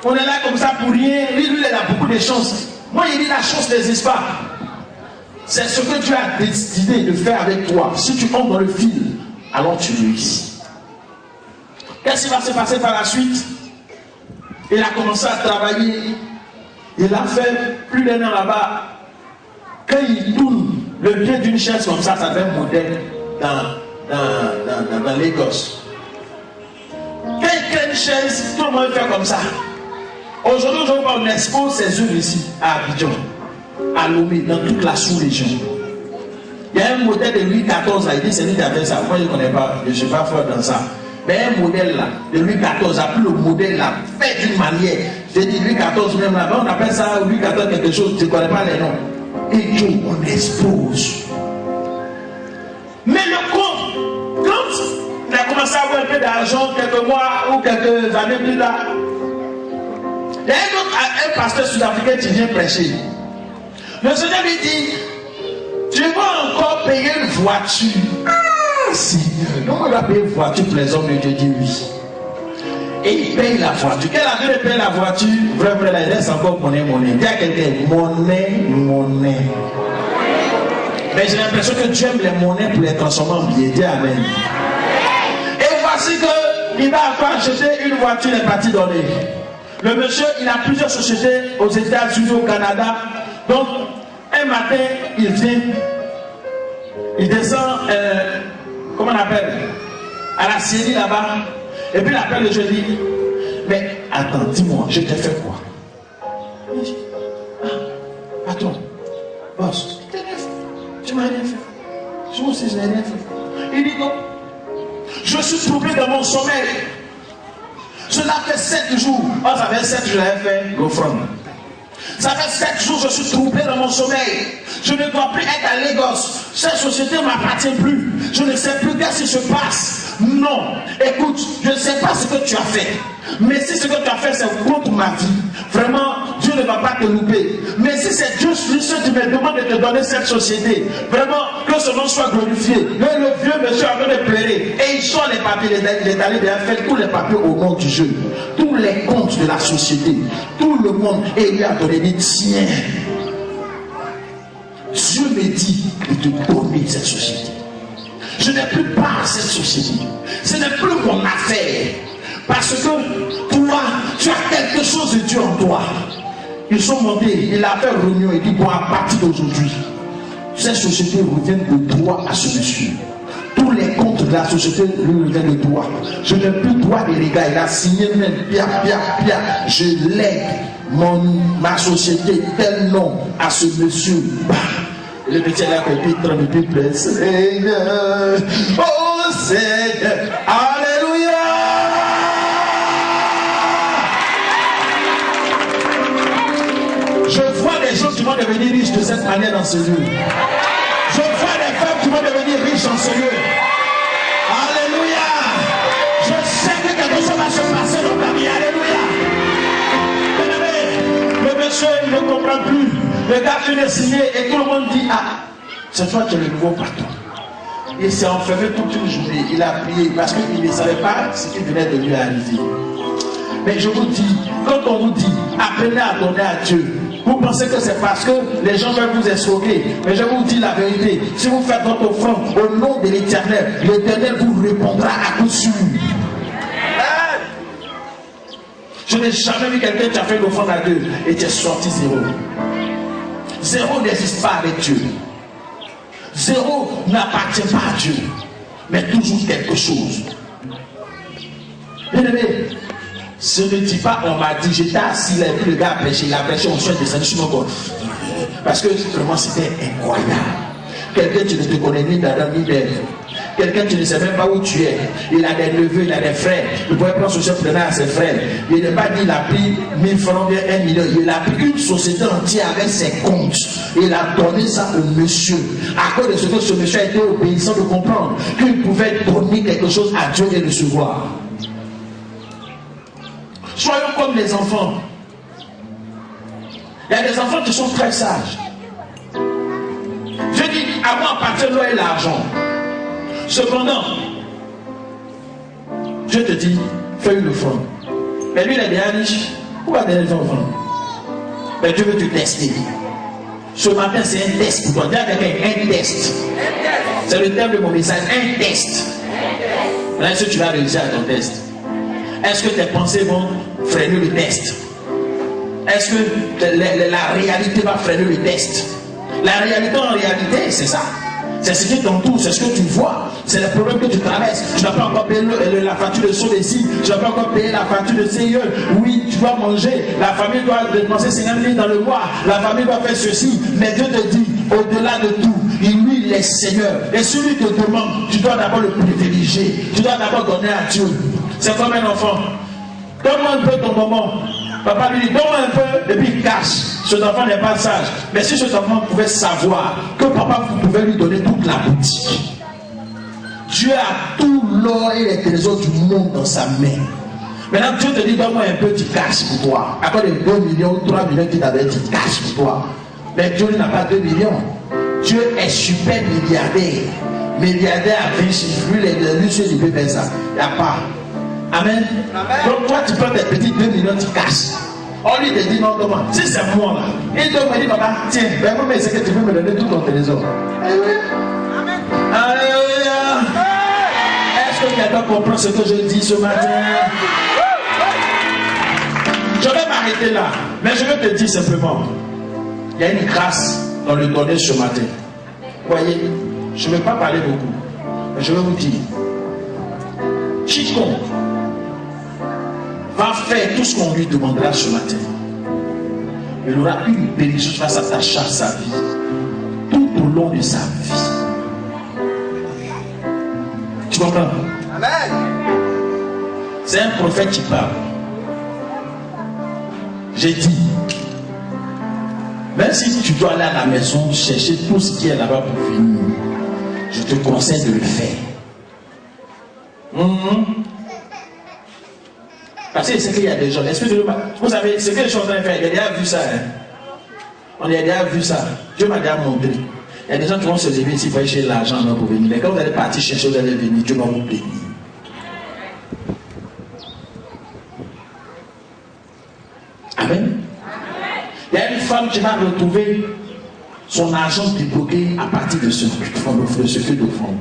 on est là comme ça pour rien. Lui, il a beaucoup de chances. Moi, il dit la chance n'existe pas. C'est ce que tu as décidé de faire avec toi. Si tu entres dans le fil, alors tu réussis. Qu'est-ce qui va se passer par la suite? Il a commencé à travailler. Il a fait plus d'1 an là-bas. Quand il tourne le pied d'une chaise comme ça fait un modèle dans l'Écosse. Quand il crée une chaise, tout le monde fait comme ça. Aujourd'hui, on expose ses œuvres ici, à Abidjan, à Lomé, dans toute la sous-région. Il y a un modèle de Louis XIV, il dit c'est lui qui a fait ça. Moi, je ne connais pas, je ne suis pas fort dans ça. Mais un modèle là, de Louis XIV, a pris le modèle là, fait d'une manière. J'ai dit Louis XIV même là, on appelle ça Louis XIV quelque chose, je ne connais pas les noms. Et Dieu, on expose. Mais le compte, quand il a commencé à avoir un peu d'argent, quelques mois ou quelques années plus tard, il y a un pasteur sud-africain qui vient prêcher. Le Seigneur lui dit, tu vas encore payer une voiture. Ah, Seigneur, donc on va payer une voiture pour les hommes de Dieu, dit oui. Et il paye la voiture. Quelle année il paye la voiture? Vraiment, il reste encore monnaie. Dis à quelqu'un, monnaie. Mais j'ai l'impression que Dieu aime les monnaies pour les transformer en billets. Dis amen. Et voici qu'il va encore acheter une voiture, il est parti donner. Le monsieur, il a plusieurs sociétés aux États-Unis, au Canada. Donc, un matin, il vient, il descend, comment on appelle, à la Syrie là-bas. Et puis il appelle le jeudi. Mais attends, dis-moi, je t'ai fait quoi? Il dit, ah, attends, boss, tu m'as rien fait. Je aussi, je n'ai rien fait. Il dit non. Je suis troublé dans mon sommeil. Cela fait 7 jours. Oh, ça fait 7 jours, j'avais fait l'offrande. Ça fait 7 jours, je suis troublé dans mon sommeil. Je ne dois plus être à Lagos. Cette société ne m'appartient plus. Je ne sais plus qu'est-ce qui se passe. Non. Écoute, je ne sais pas ce que tu as fait. Mais si ce que tu as fait, c'est contre ma vie, vraiment, Dieu ne va pas te louper. Mais si c'est Dieu, ce qui me demande de te donner cette société, vraiment, que son nom soit glorifié. Le vieux monsieur a train de pleurer. Et il sort les papiers, il est allé derrière, faire tous les papiers au nom du jeu. Tous les comptes de la société. Tout le monde. Et il lui a donné des tiens. Dieu me dit de te donner cette société. Je n'ai plus part à cette société. Ce n'est plus mon affaire. Parce que toi, tu as quelque chose de Dieu en toi. Ils sont montés, il a fait réunion et dit bon, à partir d'aujourd'hui, cette société revient de toi à ce monsieur. Tous les comptes de la société lui reviennent de toi. Je n'ai plus droit et les gars, il a signé même, pia, je lègue ma société tel nom à ce monsieur. Le petit a compris, il tremble plus près. Seigneur, oh Seigneur, alléluia. Je vois des gens qui vont devenir riches de cette manière dans ce lieu. Je vois des femmes qui vont devenir riches dans ce lieu. Alléluia. Je sais que quelque chose va se passer dans ta vie. Alléluia. Le monsieur, il ne comprend plus. Le gars vient de signer et tout le monde dit ah, c'est toi qui es le nouveau patron. Il s'est enfermé toute une journée. Il a prié parce qu'il ne savait pas ce qui venait de lui arriver. Mais je vous dis, quand on vous dit apprenez à donner à Dieu, vous pensez que c'est parce que les gens veulent vous escroquer. Mais je vous dis la vérité. Si vous faites votre offrande au nom de l'Éternel, l'Éternel vous répondra à coup sûr. Je n'ai jamais vu quelqu'un qui a fait une offrande à Dieu et qui est sorti zéro. Zéro n'existe pas avec Dieu. Zéro n'appartient pas à Dieu. Mais toujours quelque chose. Bien aimé, ce ne dit pas, on m'a dit, j'étais assis, là, le gars a prêché, il a prêché, on soit descendu sur mon corps. Parce que vraiment c'était incroyable. Quelqu'un qui ne te connaît ni d'Adam ni d'Ève. Quelqu'un qui ne sait même pas où tu es. Il a des neveux, il a des frères. Il pouvait prendre ce chef prenant à ses frères. Il n'a pas dit il a pris 1000 francs, bien 1 million. Il a pris une société entière avec ses comptes. Il a donné ça au monsieur. À cause de ce que ce monsieur a été obéissant de comprendre qu'il pouvait donner quelque chose à Dieu et recevoir. Soyons comme les enfants. Il y a des enfants qui sont très sages. Je dis, à moi appartient l'eau et l'argent. Cependant, je te dis, fais une offrande. Mais lui, il est bien riche. Pourquoi donner une offrande? Mais Dieu veut te tester. Ce matin, c'est un test pour toi. Dis à quelqu'un, un test. C'est le terme de mon message, un test. Là, est-ce que tu vas réussir à ton test? Est-ce que tes pensées vont freiner le test? Est-ce que la réalité va freiner le test? La réalité en réalité, c'est ça. C'est ce qui t'entoure, c'est ce que tu vois. C'est le problème que tu traverses. Tu n'as pas encore payé la facture de Sodeci. Tu n'as pas encore payé la facture de CIE. Oui, tu dois manger. La famille doit dépenser 50 000 dans le mois. La famille doit faire ceci. Mais Dieu te dit, au-delà de tout, lui, il est Seigneur. Et celui qui te demande, tu dois d'abord le privilégier. Tu dois d'abord donner à Dieu. C'est comme un enfant. Donne-moi un peu ton moment. Papa lui dit, donne-moi un peu, et puis il cache. Cet enfant n'est pas sage. Mais si cet enfant pouvait savoir que papa pouvait lui donner toute la boutique. Dieu a tout l'or et les trésors du monde dans sa main. Maintenant, Dieu te dit, donne-moi un peu, tu caches pour toi. À cause de 2 millions, 3 millions qu'il t'avait dit, cache pour toi. Mais Dieu n'a pas 2 millions. Dieu est super milliardaire. Milliardaire à 20 chiffres. Lui, il peut faire ça. Il n'y a pas. Amen. Amen. Donc toi tu prends tes petits 2 millions, tu casses. On lui te dit non, comment? Si c'est moi là. Il te dit papa, tiens, ben moi c'est que tu veux me donner tout ton trésor. Amen. Alléluia. Est-ce que quelqu'un comprend ce que je dis ce matin? Je vais m'arrêter là. Mais je vais te dire simplement. Il y a une grâce dans le donner ce matin. Voyez, je ne vais pas parler beaucoup. Mais je vais vous dire. Quiconque va faire tout ce qu'on lui demandera ce matin, il aura une bénédiction qui va s'attacher à sa vie tout au long de sa vie. Tu comprends? Amen. C'est un prophète qui parle. J'ai dit, même si tu dois aller à la maison chercher tout ce qui est là-bas pour finir, je te conseille de le faire. Parce que c'est qu'il y a des gens, l'esprit de Dieu, vous savez, ce que je suis en train de faire, il a déjà vu ça. On a déjà vu ça. Dieu m'a déjà montré. Il y a des gens qui vont se lever ici, il faut chercher l'argent pour venir. Mais quand vous allez partir chercher, vous allez venir, Dieu va vous bénir. Amen. Il y a une femme qui va retrouver son argent débloqué à partir de ce feu de fond.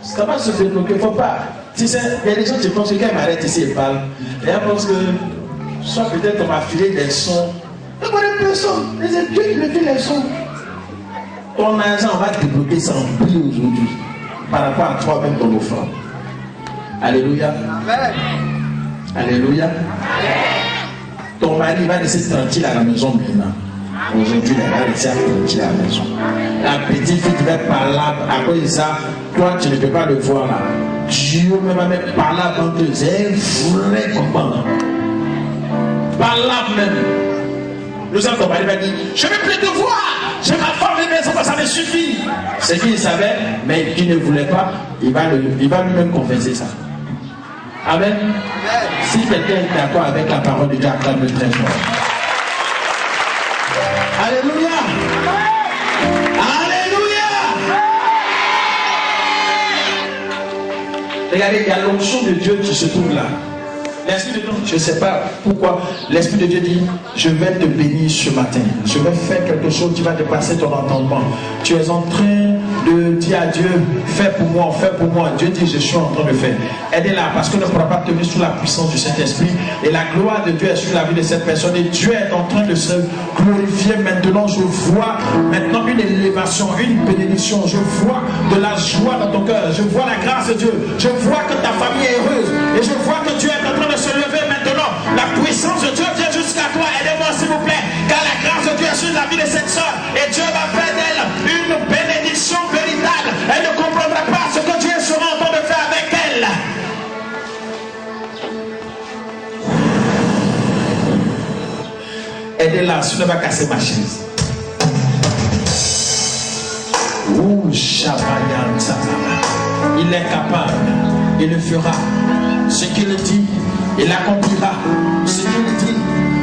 Ça va se débloquer, il ne faut pas. Tu sais, il y a des gens qui pensent que quand ils m'arrêtent ici et parlent, et ils pensent que soit peut-être on m'a filé des sons. Il n'y a pas de personne. Dieu qui me fait les sons. Ton argent va débloquer ça en prix aujourd'hui par rapport à toi-même ton offrande. Alléluia. Amen. Alléluia. Amen. Ton mari va rester tranquille à la maison maintenant. Aujourd'hui, il va rester tranquille à la maison. La petite fille qui va parler à cause de ça, toi tu ne peux pas le voir là. Dieu me va même parler avant de c'est un vrai combat. Par là même. Nous avons ton mari va dire, je ne veux plus te voir. J'ai ma femme et mes enfants, ça me suffit. C'est qu'il savait, mais qu'il ne voulait pas, il va lui-même confesser ça. Amen. Amen. Si quelqu'un est d'accord avec la parole de Dieu, acclame-le très fort. Alléluia. Alléluia. Regardez, il y a l'onction de Dieu qui se trouve là. L'Esprit de Dieu, je ne sais pas pourquoi, l'Esprit de Dieu dit, je vais te bénir ce matin. Je vais faire quelque chose qui va dépasser ton entendement. Tu es en train de dire à Dieu, fais pour moi, fais pour moi. Dieu dit, je suis en train de faire. Aidez-la, parce qu'on ne pourra pas tenir sous la puissance du Saint-Esprit. Et la gloire de Dieu est sur la vie de cette personne. Et Dieu est en train de se glorifier maintenant. Je vois maintenant une élévation, une bénédiction. Je vois de la joie dans ton cœur. Je vois la grâce de Dieu. Je vois que ta famille est heureuse. Et je vois que Dieu est en train de se lever maintenant. La puissance de Dieu vient jusqu'à toi. Aidez-moi s'il vous plaît. Car la grâce de Dieu est sur la vie de cette soeur. Et Dieu va faire d'elle une bénédiction véritable. Elle ne comprendra pas ce que Dieu sera en train de faire avec elle. Aidez-la, si ne va casser ma chaise. Ouh, Shabayan Satana. Il est capable, il le fera. Ce qu'il dit, il accomplira. Ce qu'il dit,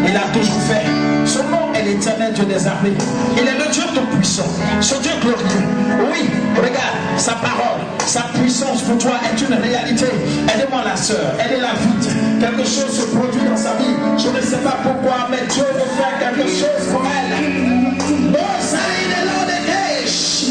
il a toujours fait. Son nom est l'Éternel Dieu des armées. Il est le Dieu tout-puissant, ce Dieu glorieux. Oui, regarde, sa parole, sa puissance pour toi est une réalité. Aidez-moi la sœur, aidez-la vite. Quelque chose se produit dans sa vie. Je ne sais pas pourquoi, mais Dieu veut faire quelque chose pour elle. Oh, ça y est, l'eau des neiges.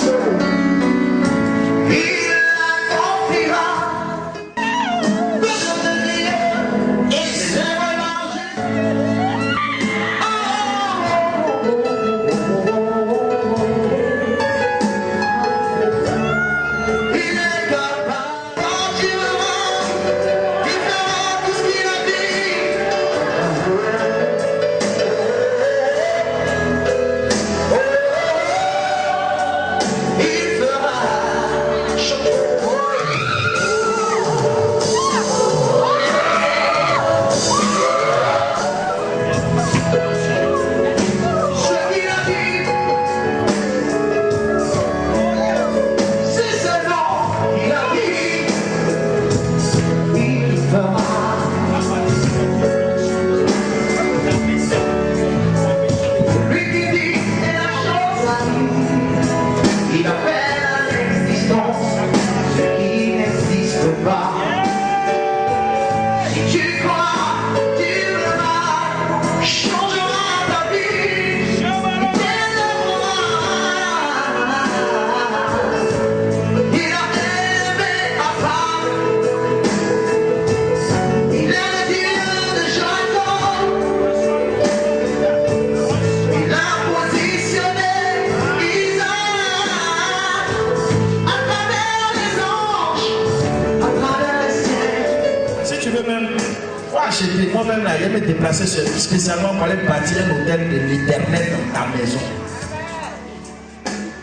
Moi-même, là, je vais me déplacer spécialement pour aller bâtir un hôtel de l'Éternel dans ta maison.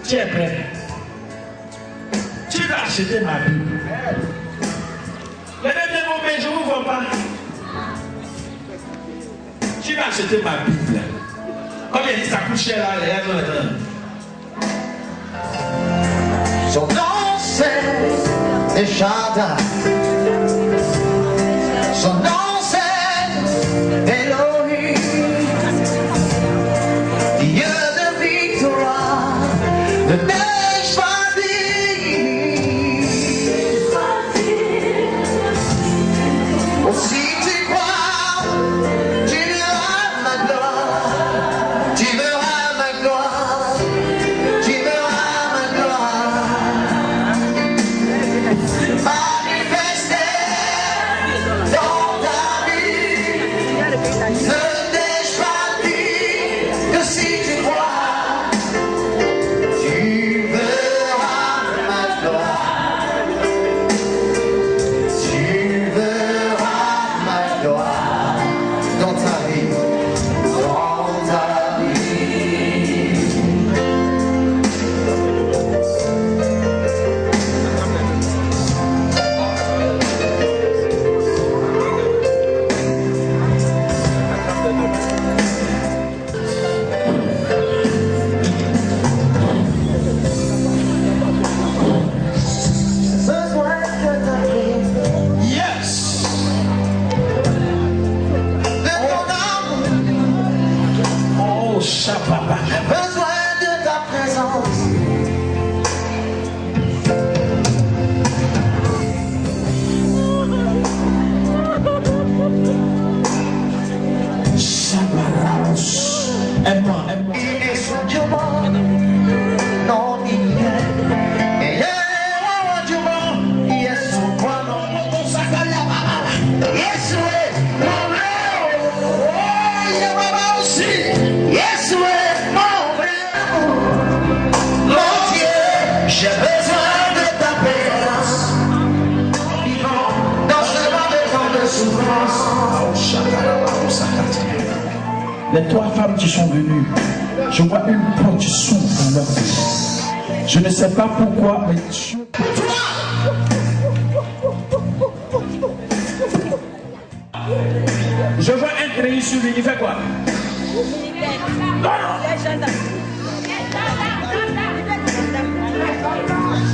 Tu es prêt? Tu vas acheter ma Bible. Les derniers mots, mais je ne vous vois pas. Tu vas acheter ma Bible. Combien dit ça coûte cher là, les gars? Son nom c'est Shaddai. Son nom c'est Elohim. Dieu de victoire, de Neshvadi. Si tu crois, tu verras ma gloire. Tu verras ma gloire. Tu verras ma gloire. Manifester dans ta vie. Ne t'ai-je pas dit que si tu crois, tu verras ma gloire. Tu verras ma gloire dans ta vie. Dans ta vie. Besoin de ta vie, Yes. de ton amour, Oh, Shababa. besoin de ta présence. Shabaros. Aime-moi, aime-moi. Il est sous Dieu mort, non il est. Il est Dieu mort, il est sous moi, non. Yes, oui, mon vrai. Oh, il est maman aussi. Yes, oui, mon vrai. Mon Dieu, j'ai besoin de ta présence. Dans ce moment de souffrance. Les trois femmes qui sont venues, je vois une porte qui s'ouvre dans leur vie. Je ne sais pas pourquoi, mais Dieu. Je vois un treillis sur lui, il fait quoi?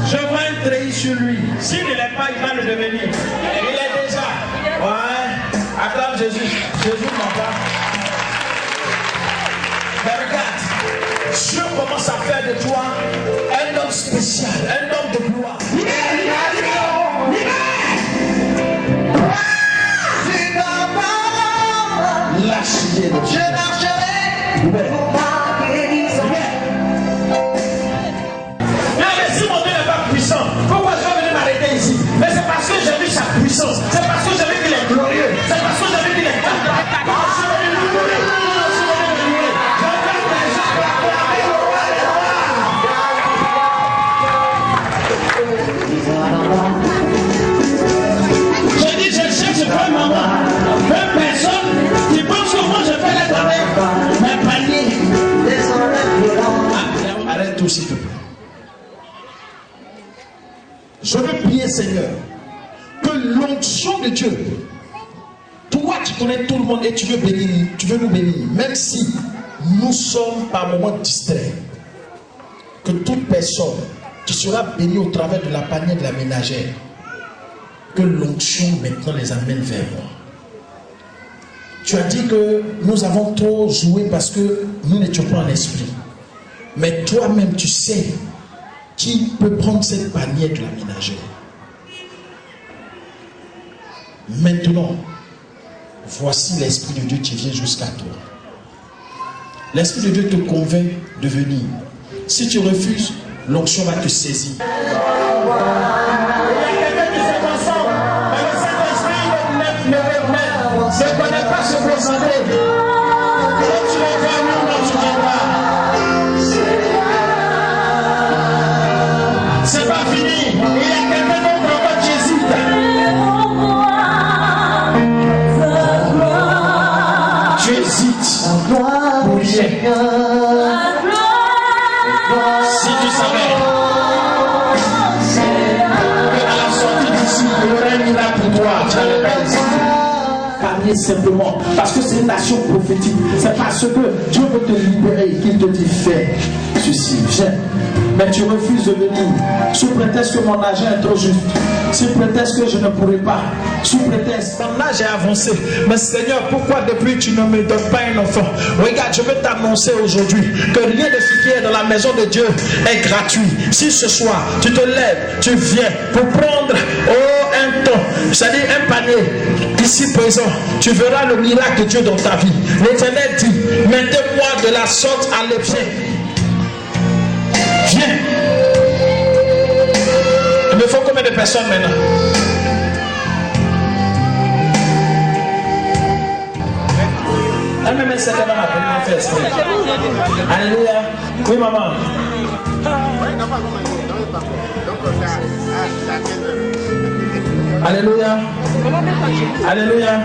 Je vois un treillis sur lui. S'il ne l'est pas, il va le devenir. Et il est déjà. Ouais. Acclame Jésus. Jésus m'en va. Mais regarde, Dieu commence à faire de toi un homme spécial, un homme de gloire. Lâche-les. Je marcherai pour ma guérison. Mais si mon Dieu n'est pas puissant, pourquoi je vais venir m'arrêter ici? Mais c'est parce que j'ai vu sa puissance, c'est parce que j'ai vu qu'il est glorieux, c'est parce que j'ai vu qu'il est capable. Quand je vais lui louer, je vais les gens acclamer le roi des rois. Je dis, je cherche pas maman, même personne qui pense que moi je fais le travail, mais panier. Arrête tout s'il te plaît. Je veux prier, Seigneur, que l'onction de Dieu, toi qui connais tout le monde et tu veux nous bénir, même si nous sommes par moments distraits, que toute personne qui sera bénie au travers de la panière de la ménagère, que l'onction maintenant les amène vers moi. Tu as dit que nous avons trop joué parce que nous n'étions pas en esprit. Mais toi-même, tu sais qui peut prendre cette panière de la ménagère. Maintenant, voici l'Esprit de Dieu qui vient jusqu'à toi. L'Esprit de Dieu te convainc de venir. Si tu refuses, l'onction va te saisir. Je ne connais pas ce procédé. Quand tu es venu, quand tu viendras. C'est pas fini. Il y a quelqu'un d'autre encore qui hésite. Tu hésites. Oubliez. Si tu savais. n'allez pas hésiter. Parler simplement, parce que c'est une nation prophétique. C'est parce que Dieu veut te libérer qu'il te dit fais ceci, viens. Mais tu refuses de venir sous prétexte que mon argent est trop juste, sous prétexte que je ne pourrai pas, sous prétexte mon âge est avancé. Mais Seigneur, pourquoi depuis tu ne me donnes pas un enfant? Regarde, je veux t'annoncer aujourd'hui que rien de ce qui est dans la maison de Dieu est gratuit. Si ce soir tu te lèves, tu viens pour prendre un ton, c'est-à-dire un panier ici présent, tu verras le miracle de Dieu dans ta vie. L'Éternel dit, mettez-moi de la sorte à l'épied. Viens. Il me faut combien de personnes maintenant? Même c'est quand même la première fête. Alléluia. Oui, maman. Alléluia. Alléluia.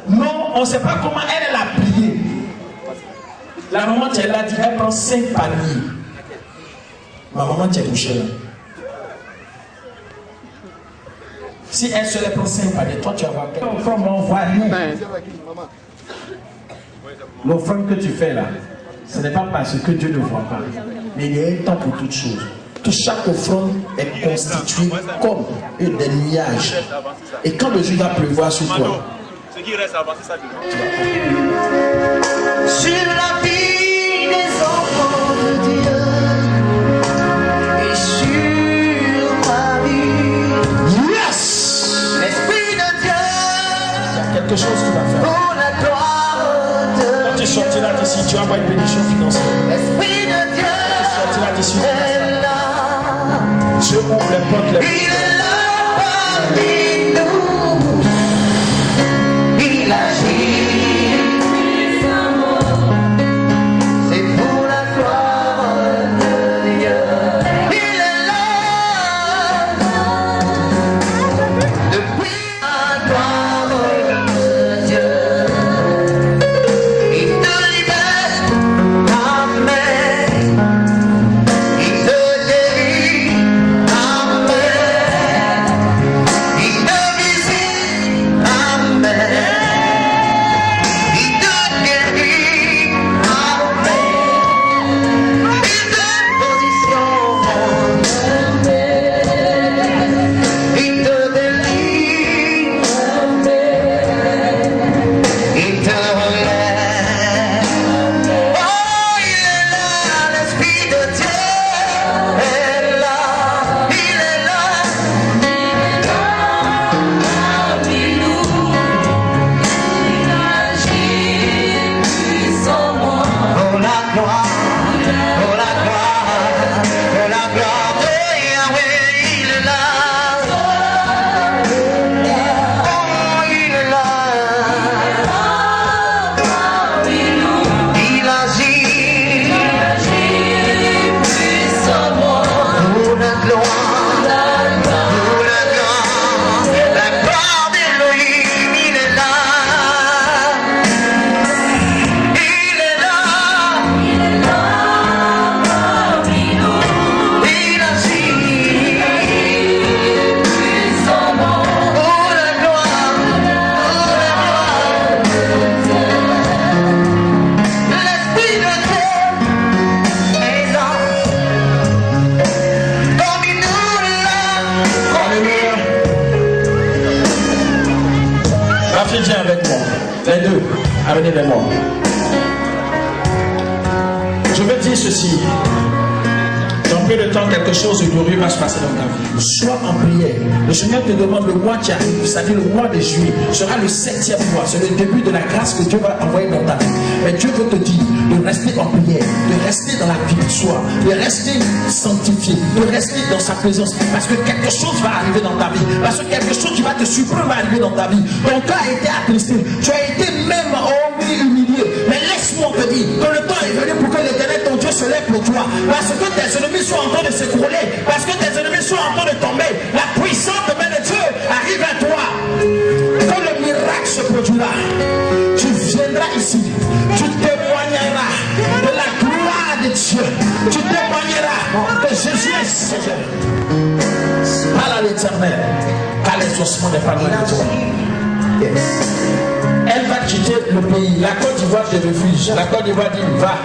Non, on ne sait pas comment elle a prié. La maman, elle a dit, elle prend 5 paniers. Ma maman, tu es couchée là. Si elle seule prend 5 paniers, toi tu vas voir. L'offrande m'envoie nous. L'offrande que tu fais là, ce n'est pas parce que Dieu ne voit pas. Mais il y a un temps pour toutes choses. Chaque offrande est constituée comme des nuages. Et quand le jour va pleuvoir sur toi, ce qui reste avancé, ça sur la vie des enfants de Dieu et sur ma vie. Yes! L'Esprit de Dieu, il y a quelque chose qui va faire. pour la gloire de Quand tu sortiras d'ici, tu vas avoir une bénédiction financière. l'Esprit de Dieu, Tu sortiras d'ici. est là. Je ouvre les portes, les Il est là parmi nous. Il agit. C'est pour la gloire de Dieu. Il est là. Depuis la gloire de Dieu. Il te libère. Amen. Il te guérit. Amen. Il te visite. Amen. Il te guérit. Amen. Il te positionne. Il te délivre. Il te relève. Oh, il est là, l'Esprit de Dieu est là. Il est là. Oh la gloire, oh la gloire, oh la gloire de Yahweh, il est là. Oh, il est là. Il agit. Oh la gloire, la gloire d'Élohim, il est là. Il est là. Il agit. Oh la gloire, l'Esprit de Dieu est là. Comme il nous l'a Alléluia. Rafi, viens avec moi. Les deux, amenez-les moi. Je veux dire ceci. Dans peu de temps, quelque chose de glorieux va se passer dans ta vie. Sois en prière. Le Seigneur te demande le mois qui arrive, c'est-à-dire le mois de juillet, sera le 7e mois. C'est le début de la grâce que Dieu va envoyer dans ta vie. Mais Dieu veut te dire de rester en prière, de rester dans la victoire, de rester sanctifié, de rester dans sa présence. Parce que quelque chose va arriver dans ta vie. Parce que quelque chose qui va te surprendre va arriver dans ta vie. Ton cœur a été attristé. Tu as été même humilié. Mais laisse-moi te dire que le temps est venu pour que l'Éternel, ton Dieu, se lève pour toi. Parce que tes ennemis sont en train de s'écrouler. Parce que tes ennemis sont en train de tomber. La puissante main de Dieu arrive à toi. Quand le miracle se produira, tu viendras ici. Tu témoigneras de la gloire de Dieu. Tu témoigneras que Jésus est Seigneur. Parle à l'Éternel. Car les l'exaucement des paroles de Dieu. Yes. Elle va quitter le pays. La Côte d'Ivoire te refuse. La Côte d'Ivoire dit va.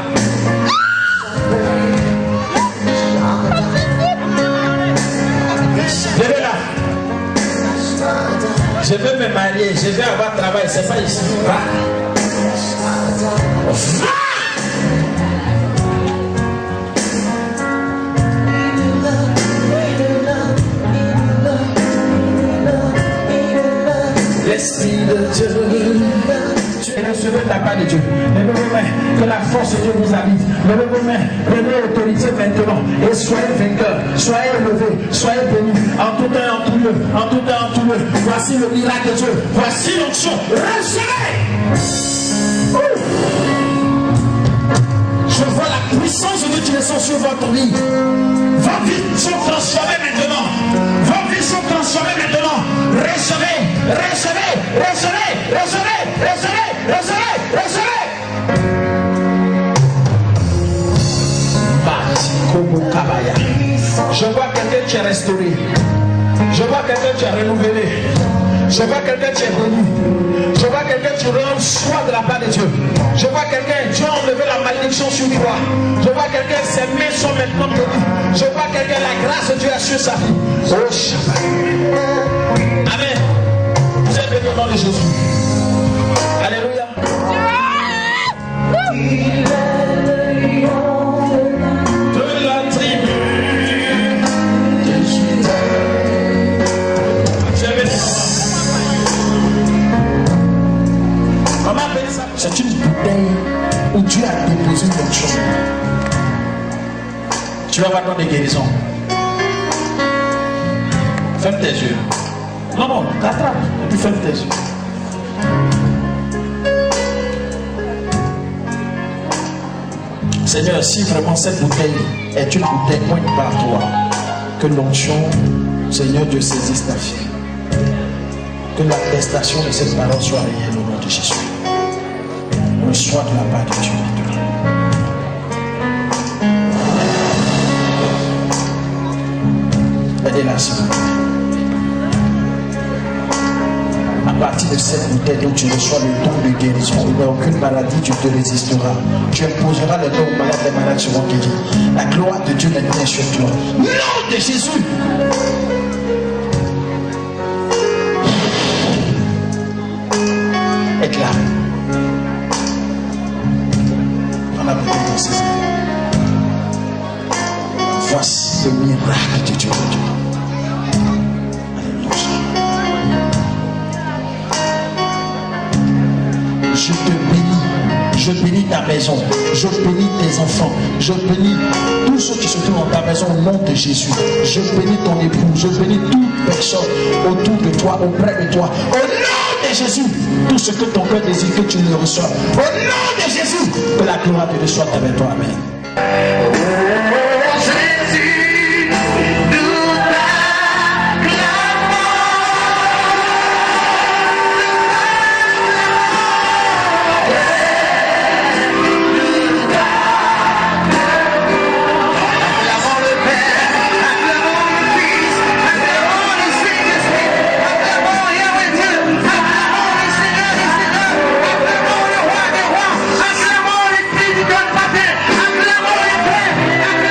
Levez là. Je veux me marier, je veux avoir travail, c'est pas ici. Va. Va. L'Esprit de Dieu, tu es recevé de la part de Dieu. Levez vos mains, que la force de Dieu vous habite. Levez vos mains, prenez l'autorité maintenant et soyez vainqueurs, soyez élevés, soyez bénis en tout temps et en tout lieu, en tout temps et en tout lieu. Voici le miracle de Dieu, voici l'onction. Recevez! Je vois la puissance de Dieu qui descend sur votre vie. Vos vies sont transformées maintenant. Vos vies sont transformées maintenant. Recevez, recevez, recevez, recevez, recevez, recevez, recevez. Je vois quelqu'un qui est restauré. Je vois quelqu'un qui est renouvelé. Je vois quelqu'un qui est béni. Je vois quelqu'un qui reçoit de la part de Dieu. Je vois quelqu'un, Dieu a enlevé la malédiction sur toi. Je vois quelqu'un, ses mains sont maintenant bénies. Je vois quelqu'un, la grâce de Dieu est sur sa vie. Oh Shabbat. Amen. Vous êtes bénis au nom de Jésus. Alléluia. De la tribu de Juda. Comment appeler ça? C'est une bouteille où Dieu a déposé une onction. Tu vas avoir des guérisons. Ferme tes yeux. Non, t'attrape et puis ferme tes yeux. Seigneur, si vraiment cette bouteille est une bouteille pointe par toi, que l'onction, Seigneur Dieu, saisisse ta fille. Que l'attestation de cette parole soit réelle au nom de Jésus. Reçois de la part de Dieu maintenant. Aidez-la, s'il vous plaît. À partir de cette bouteille dont tu reçois le don de guérison, il n'y a aucune maladie qui te résistera. Tu imposeras le don aux malades, les malades seront guéris. La gloire de Dieu maintenant sur toi. Nom de Jésus. Éclat. Dans la bouteille de ses mains. Voici le miracle de Dieu. Je te bénis, je bénis ta maison, je bénis tes enfants, je bénis tous ceux qui se trouvent dans ta maison au nom de Jésus. Je bénis ton époux, je bénis toute personne autour de toi, auprès de toi. Au nom de Jésus, tout ce que ton cœur désire, que tu le reçois. Au nom de Jésus, que la gloire de Dieu soit avec toi. Amen. Acclamons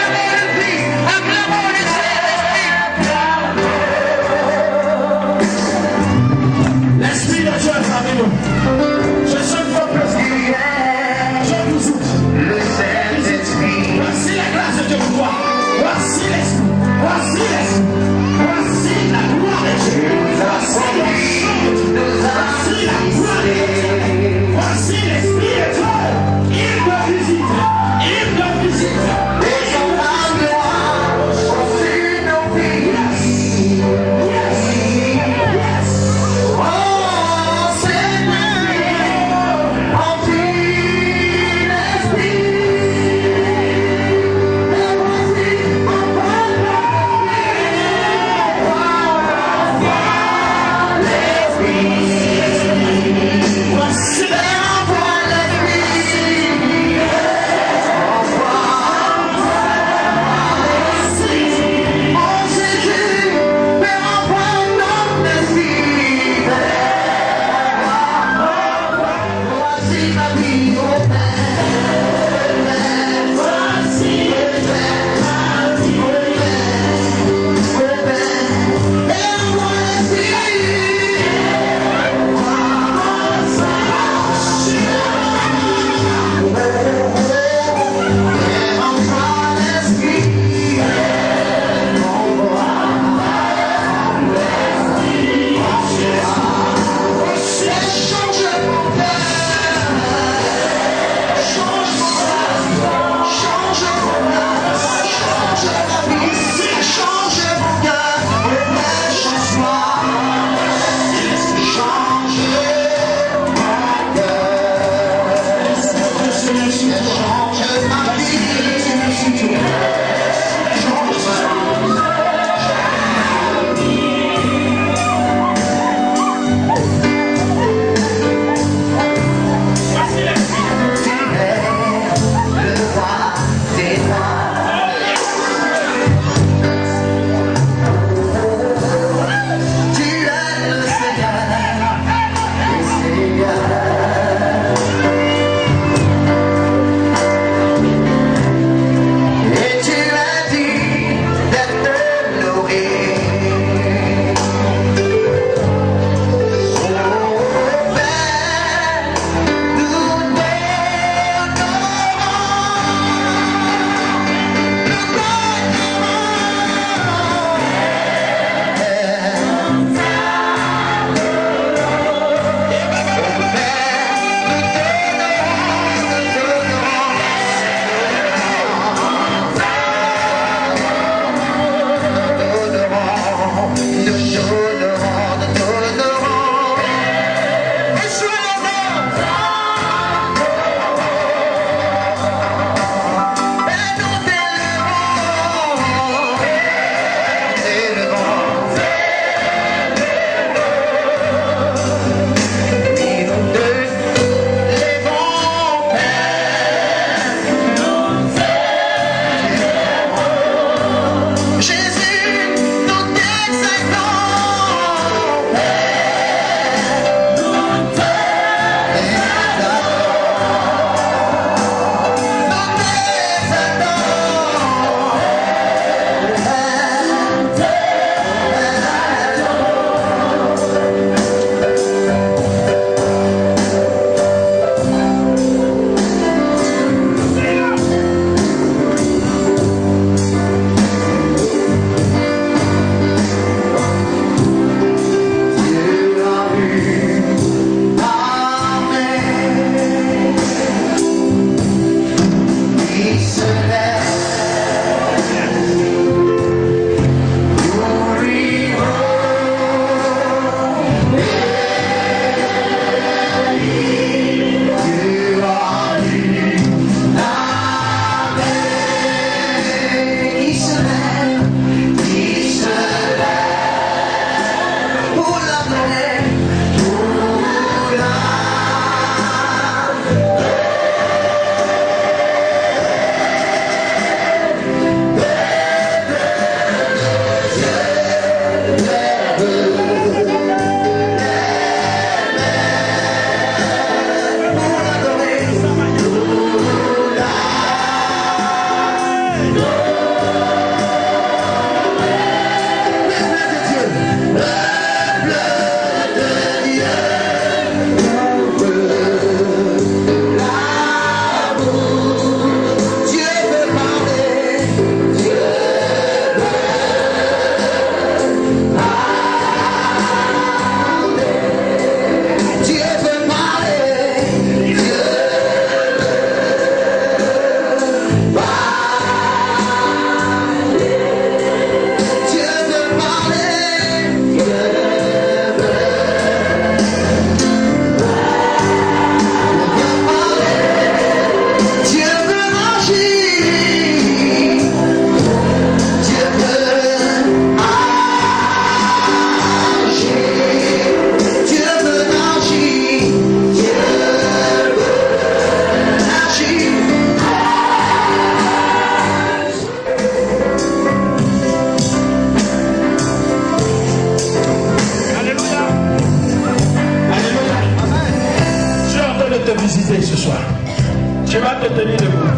debout.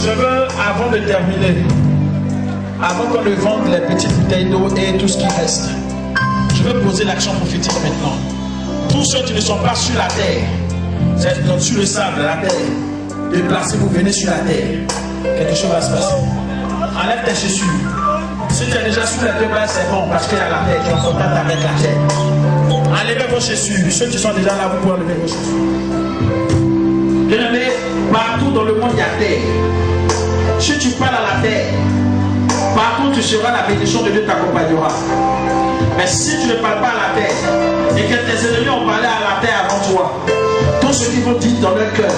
Je veux, avant de terminer, avant qu'on ne vende les petites bouteilles d'eau et tout ce qui reste, je veux poser l'action prophétique maintenant. Tous ceux qui ne sont pas sur la terre, c'est-à-dire sur le sable, la terre, déplacez-vous, venez sur la terre. Quelque chose va se passer. Enlève tes chaussures. Si tu es déjà sur les deux bases, c'est bon parce qu'il y a la terre, tu es en contact avec la terre. Enlevez vos chaussures. Ceux qui sont déjà là, vous pouvez enlever vos chaussures. Bien-aimé, partout dans le monde, il y a terre. Si tu parles à la terre, partout tu seras, la bénédiction de Dieu t'accompagnera. Mais si tu ne parles pas à la terre et que tes ennemis ont parlé à la terre avant toi, tout ce qu'ils vont dire dans leur cœur,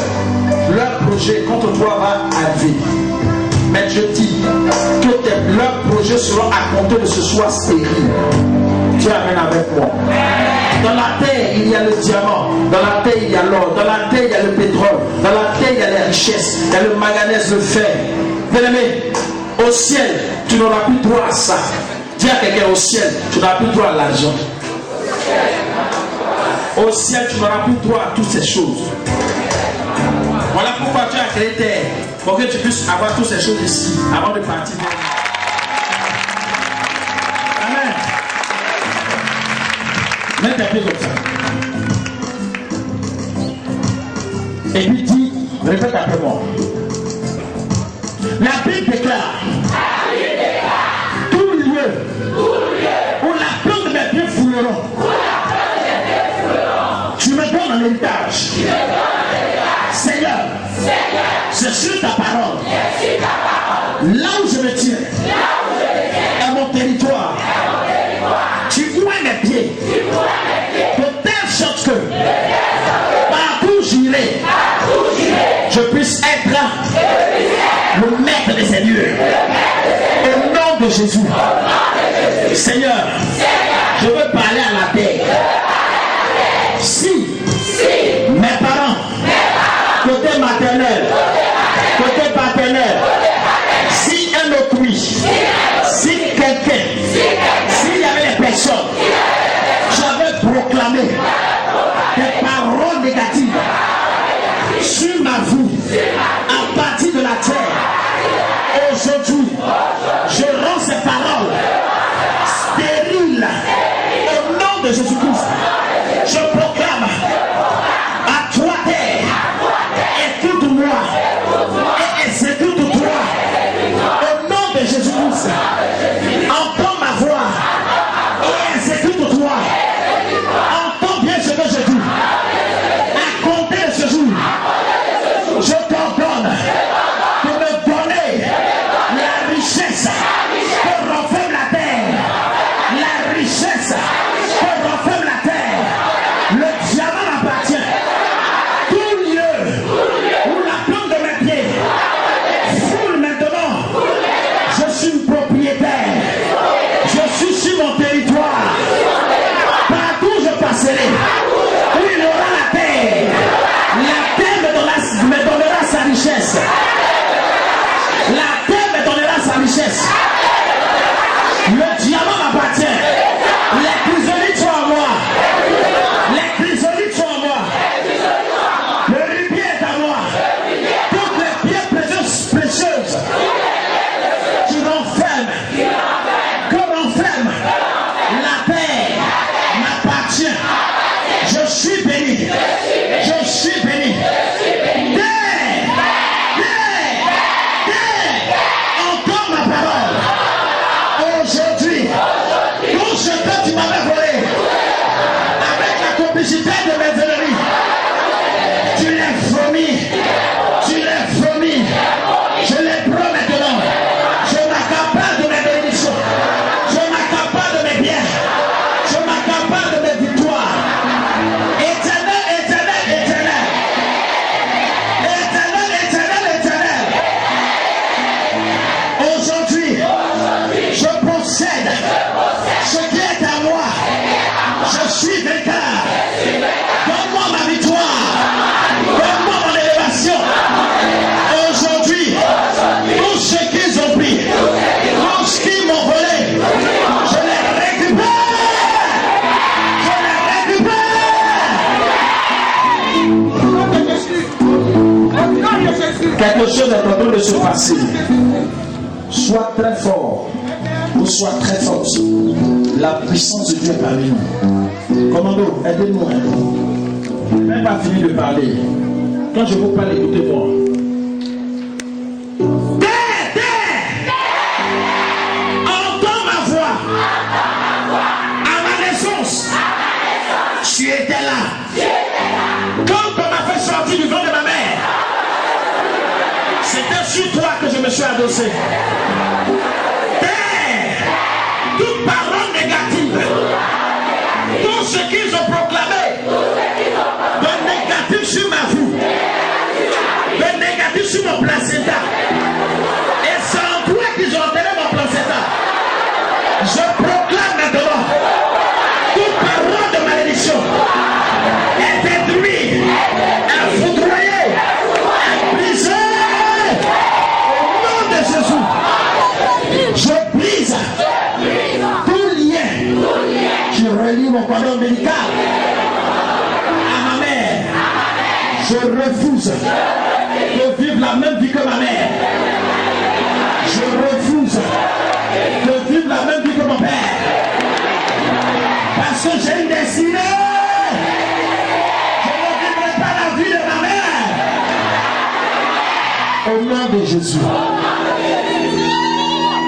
leur projet contre toi va arriver. Mais je dis que leurs projets seront à compter de ce soir stérile. Dieu amène avec moi. Dans la terre, il y a le diamant. Dans la terre, il y a l'or. Dans la terre, il y a le pétrole. Dans la terre, il y a les richesses. Il y a le manganèse, le fer. Bien-aimé, au ciel, tu n'auras plus droit à ça. Dis à quelqu'un, au ciel, tu n'auras plus droit à l'argent. Au ciel, tu n'auras plus droit à toutes ces choses. Voilà pourquoi tu as créé terre. Pour que tu puisses avoir toutes ces choses ici avant de partir. Amen. Mets tes pieds comme ça. Et puis dis, répète après moi. La Bible déclare, tout lieu où la plante de mes pieds fouilleront, tu me donnes un héritage. Seigneur, c'est sur ta parole. Là où je me tiens, à mon territoire, tu vois mes pieds. De telle sorte que partout j'irai, je puisse être le maître des seigneurs. Au nom de Jésus. Seigneur, je veux parler à la terre. Si mes parents, côté maternel, côté paternel, si un autrui, si quelqu'un, s'il y avait des personnes, j'avais proclamé des paroles négatives sur ma vie à partir de la terre. Aujourd'hui, je rends ces paroles stériles au nom de Jésus-Christ. Je proclame Quelque chose est en train de se passer. Soit très fort ou soit très forte. La puissance de Dieu est parmi nous. Commando, aidez-nous. Je n'ai même pas fini de parler. Quand je vous parle, écoutez-moi. Entends ma voix. À ma naissance, tu étais là. Quand on m'a fait sortir du ventre de ma mère, c'était sur toi que je me suis adossé. Toute parole négative, tout ce qu'ils ont proclamé de négatif sur ma vie, de négatif sur mon placenta, et c'est en toi qu'ils ont enterré mon placenta. Je proclame maintenant toute parole de malédiction est détruite, est foudroyée, est brisée au nom de Jésus. Je brise tout lien qui relie mon cordon ombilical à ma mère. Je refuse de vivre la même vie que ma mère. Je refuse de vivre la même vie que mon père. Parce que j'ai une destinée. Je ne vivrai pas la vie de ma mère. Au nom de Jésus.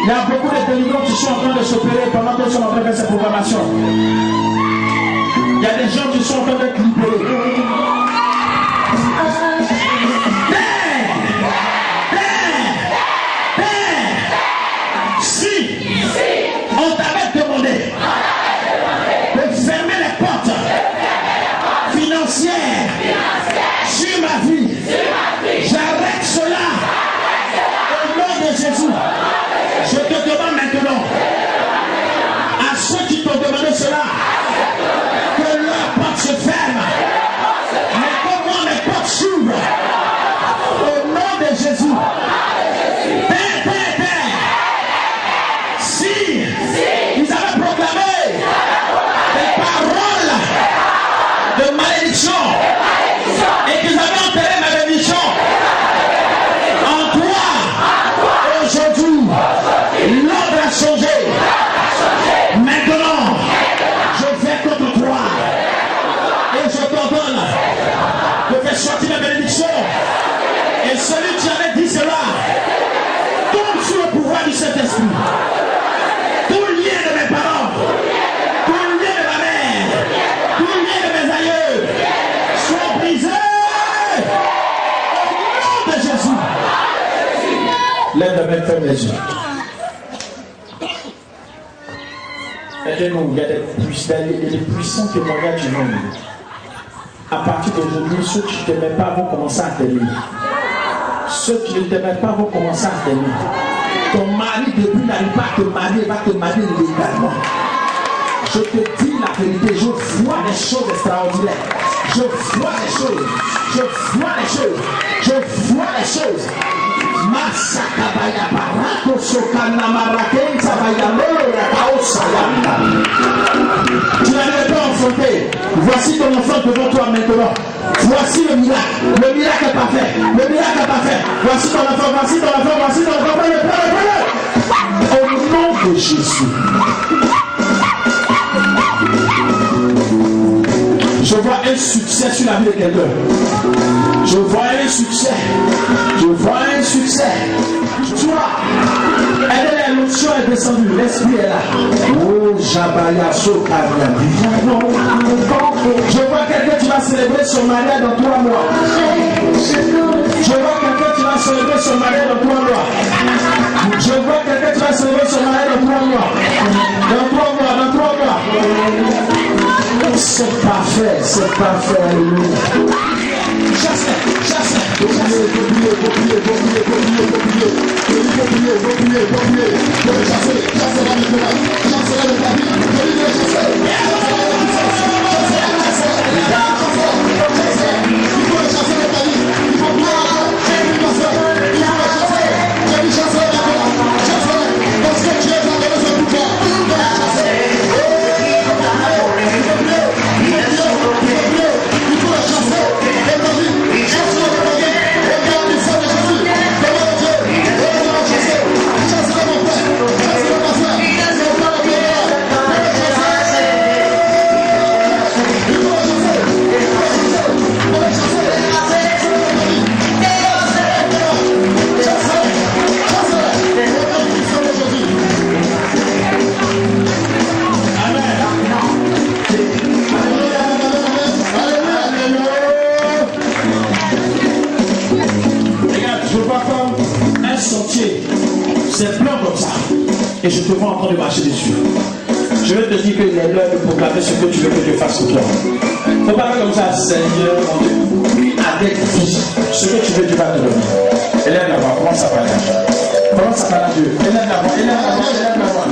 Il y a beaucoup de délivrants qui sont en train de s'opérer pendant que nous sommes en train de faire cette programmation. Il y a des gens qui sont en train d'être libérés. Si on t'avait demandé de fermer les portes financières sur ma vie, j'arrête cela au nom de Jésus. Je te demande maintenant à ceux qui t'ont demandé cela que leur porte se ferme, mais comment les portes s'ouvrent au nom de Jésus. Si ils avaient proclamé des paroles de malédiction et qu'ils avaient enterré ma bénédiction en toi, aujourd'hui, l'ordre a changé. Maintenant, je vais contre toi et je t'ordonne de faire sortir la bénédiction. Et celui qui avait dit cela tombe sous le pouvoir du Saint-Esprit. Tout lien de mes parents, tout lien de ma mère, tout lien de mes aïeux soit brisé au nom de Jésus. Lève la main, ferme les yeux. Aidez-nous, il y a des puissants témoignages du monde. À partir d'aujourd'hui, ceux qui ne t'aimaient pas vont commencer à t'aimer. Ceux qui ne t'aimaient pas vont commencer à t'aimer. Ton mari depuis n'arrive pas à te marier, va te marier légalement. Je te dis la vérité, je vois des choses extraordinaires. Je vois des choses. Je vois des choses. Je vois des choses. Masakabaya barato sokana marakenza bayamoro rakaosayanda. Tu n'arrives pas à enfanter. Voici ton enfant devant toi maintenant. Voici le miracle. Le miracle est parfait. Le miracle est parfait. Voici ton enfant, voici ton enfant, voici ton enfant. Prenez. Au nom de Jésus. Je vois un succès sur la vie de quelqu'un. Je vois un succès. Je vois un succès. Tu vois, l'onction est descendue. L'esprit est là. Oh, Jabaya Sokabia. Je vois quelqu'un qui va célébrer son mariage dans 3 mois. Je vois quelqu'un qui va célébrer son mariage dans 3 mois. Je vois quelqu'un qui va célébrer son mariage dans 3 mois. Dans 3 mois, dans 3 mois. C'est parfait, alléluia. Chasse. sentier, c'est plein comme ça. Et je te vois en train de marcher dessus. Je vais te dire qu'il est l'heure de proclamer ce que tu veux que Dieu fasse pour toi. Il ne faut pas faire comme ça, Seigneur, mon Dieu. Avec vie, ce que tu veux, Dieu va te donner. Élève la voix, commence à parler. Commence à parler à Dieu. Élève la voix, élève la voix, élève la voix.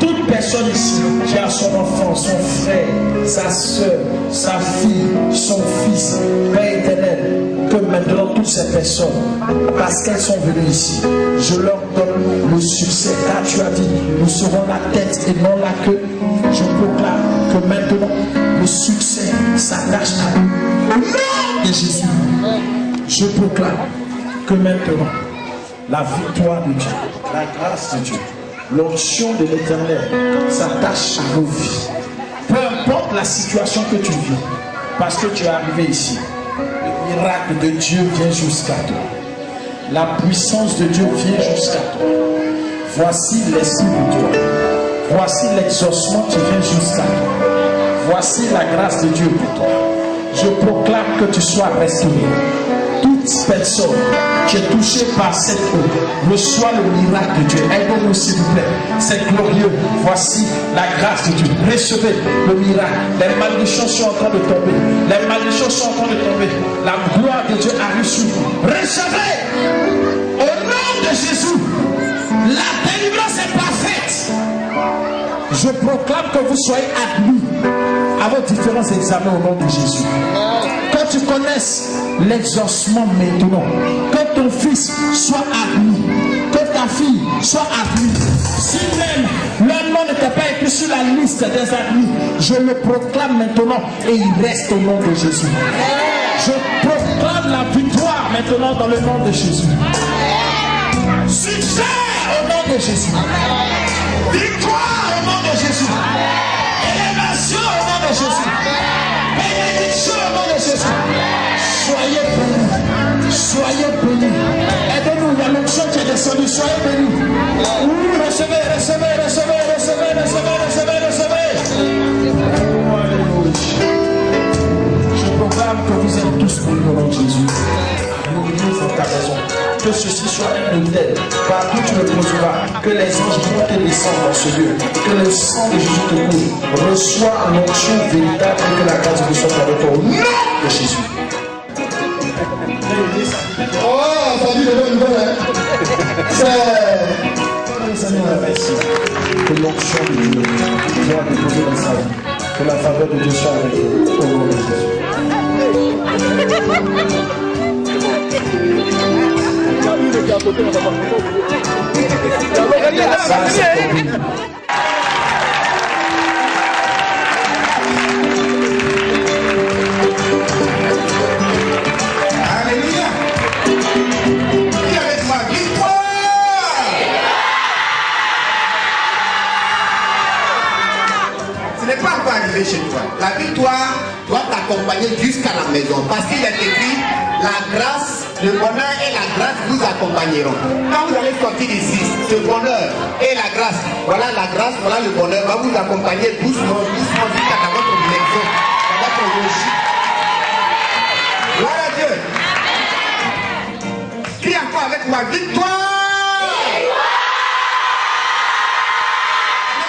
Toute personne ici qui a son enfant, son frère, sa soeur, sa fille, son fils, Père éternel, que maintenant toutes ces personnes, parce qu'elles sont venues ici, je leur donne le succès. Car tu as dit, nous serons la tête et non la queue. Je proclame que maintenant le succès s'attache à nous. Au nom de Jésus, je proclame que maintenant la victoire de Dieu, la grâce de Dieu, l'onction de l'Éternel s'attache à nos vies. Peu importe la situation que tu vis, parce que tu es arrivé ici, le miracle de Dieu vient jusqu'à toi. La puissance de Dieu vient jusqu'à toi. Voici l'Esprit de Dieu. Voici l'exaucement qui vient jusqu'à toi. Voici la grâce de Dieu pour toi. Je proclame que tu sois restauré. Toute personne qui est touchée par cette eau reçoit le miracle de Dieu. Aide-nous s'il vous plaît. C'est glorieux. Voici la grâce de Dieu. Recevez le miracle. Les malédictions sont en train de tomber. Les malédictions sont en train de tomber. La gloire de Dieu arrive sur vous. Recevez. Au nom de Jésus. La délivrance est parfaite. Je proclame que vous soyez admis à vos différents examens au nom de Jésus. Que tu connaisses l'exaucement maintenant. Que ton fils soit admis. Que ta fille soit admise. Si même leur nom n'était pas écrit sur la liste des admis, je le proclame maintenant et il reste au nom de Jésus. Je proclame la victoire maintenant dans le nom de Jésus. Succès au nom de Jésus. Victoire au nom de Jésus. Élévation au nom de Jésus. Bénédiction au nom de Jésus. Soyez bénis. Soyez bénis. Aidez-nous, il y a l'onction qui est descendue. Soyez bénis. Recevez, recevez, recevez, recevez, recevez, recevez, recevez. Oh, alléluia. Je proclame que vous êtes tous bénis au nom de Jésus. Glorieux pour ta raison. Que ceci soit un modèle partout tu le poseras, que les anges montent et descendent dans ce lieu, que le sang de Jésus te couvre, reçois un onction véritable et que la grâce de Dieu soit avec toi au nom de Jésus. déposer dans sa vie. Que la faveur de Dieu soit avec vous. Au nom de Jésus. Ça, c'est pour lui. Alléluia. Dis avec moi, victoire. Ce n'est pas encore arrivé chez toi. La victoire doit t'accompagner jusqu'à la maison. Parce qu'il est écrit, la grâce, le bonheur et la grâce vous accompagneront. Quand vous allez sortir d'ici, ce bonheur et la grâce, voilà la grâce, voilà le bonheur, va vous accompagner doucement, doucement jusqu'à votre maison, à votre logis. Gloire à Dieu. Crie encore avec moi, victoire.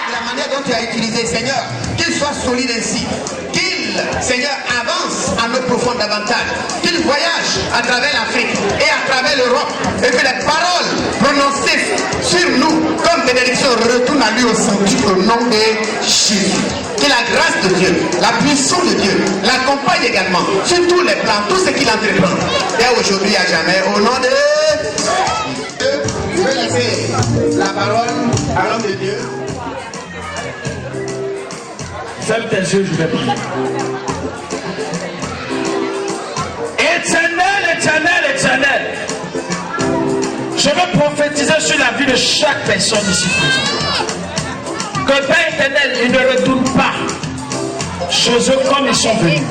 De la manière dont tu as utilisé, Seigneur, qu'il soit solide ainsi, qu'il, Seigneur, avance en eau profonde davantage, qu'il voyage à travers l'Afrique et à travers l'Europe, et que les paroles prononcées sur nous comme bénédiction retournent à lui au centre au nom de Jésus. Que la grâce de Dieu, la puissance de Dieu l'accompagne également sur tous les plans, tout ce qu'il entreprend, et aujourd'hui à jamais, au nom de Dieu. Je vais laisser la parole à l'homme de Dieu. Ferme tes yeux, je vais prier. Éternel, éternel, éternel. Je veux prophétiser sur la vie de chaque personne ici présente. Que Père éternel, ils ne retournent pas chez eux comme ils sont venus.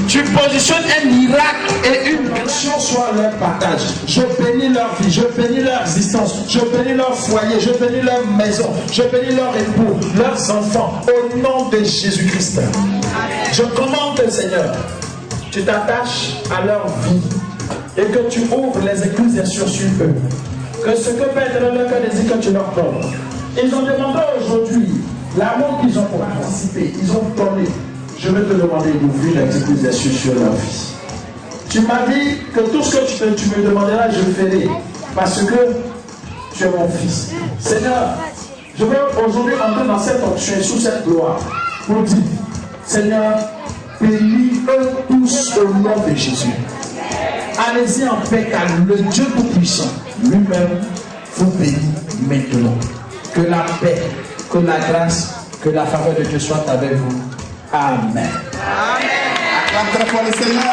Tu positionnes un miracle et une bénédiction soit leur partage. Je bénis leur vie, je bénis leur existence, je bénis leur foyer, je bénis leur maison, je bénis leur époux, leurs enfants, au nom de Jésus-Christ. Je commande, Seigneur, tu t'attaches à leur vie et que tu ouvres les écluses sur eux. Que ce que Père éternel leur cœur désire que tu leur donnes. Ils ont demandé aujourd'hui l'amour qu'ils ont pour participer, ils ont donné. Je vais te demander d'ouvrir les écluses sur leur vie. Tu m'as dit que tout ce que tu me demanderas, je ferai. Parce que tu es mon fils. Seigneur, je veux aujourd'hui entrer dans cette onction et sous cette gloire pour dire, Seigneur, bénis-eux tous au nom de Jésus. Allez-y en paix, car le Dieu Tout-Puissant lui-même vous bénit maintenant. Que la paix, que la grâce, que la faveur de Dieu soit avec vous. Amen. Acclame très fort le Seigneur.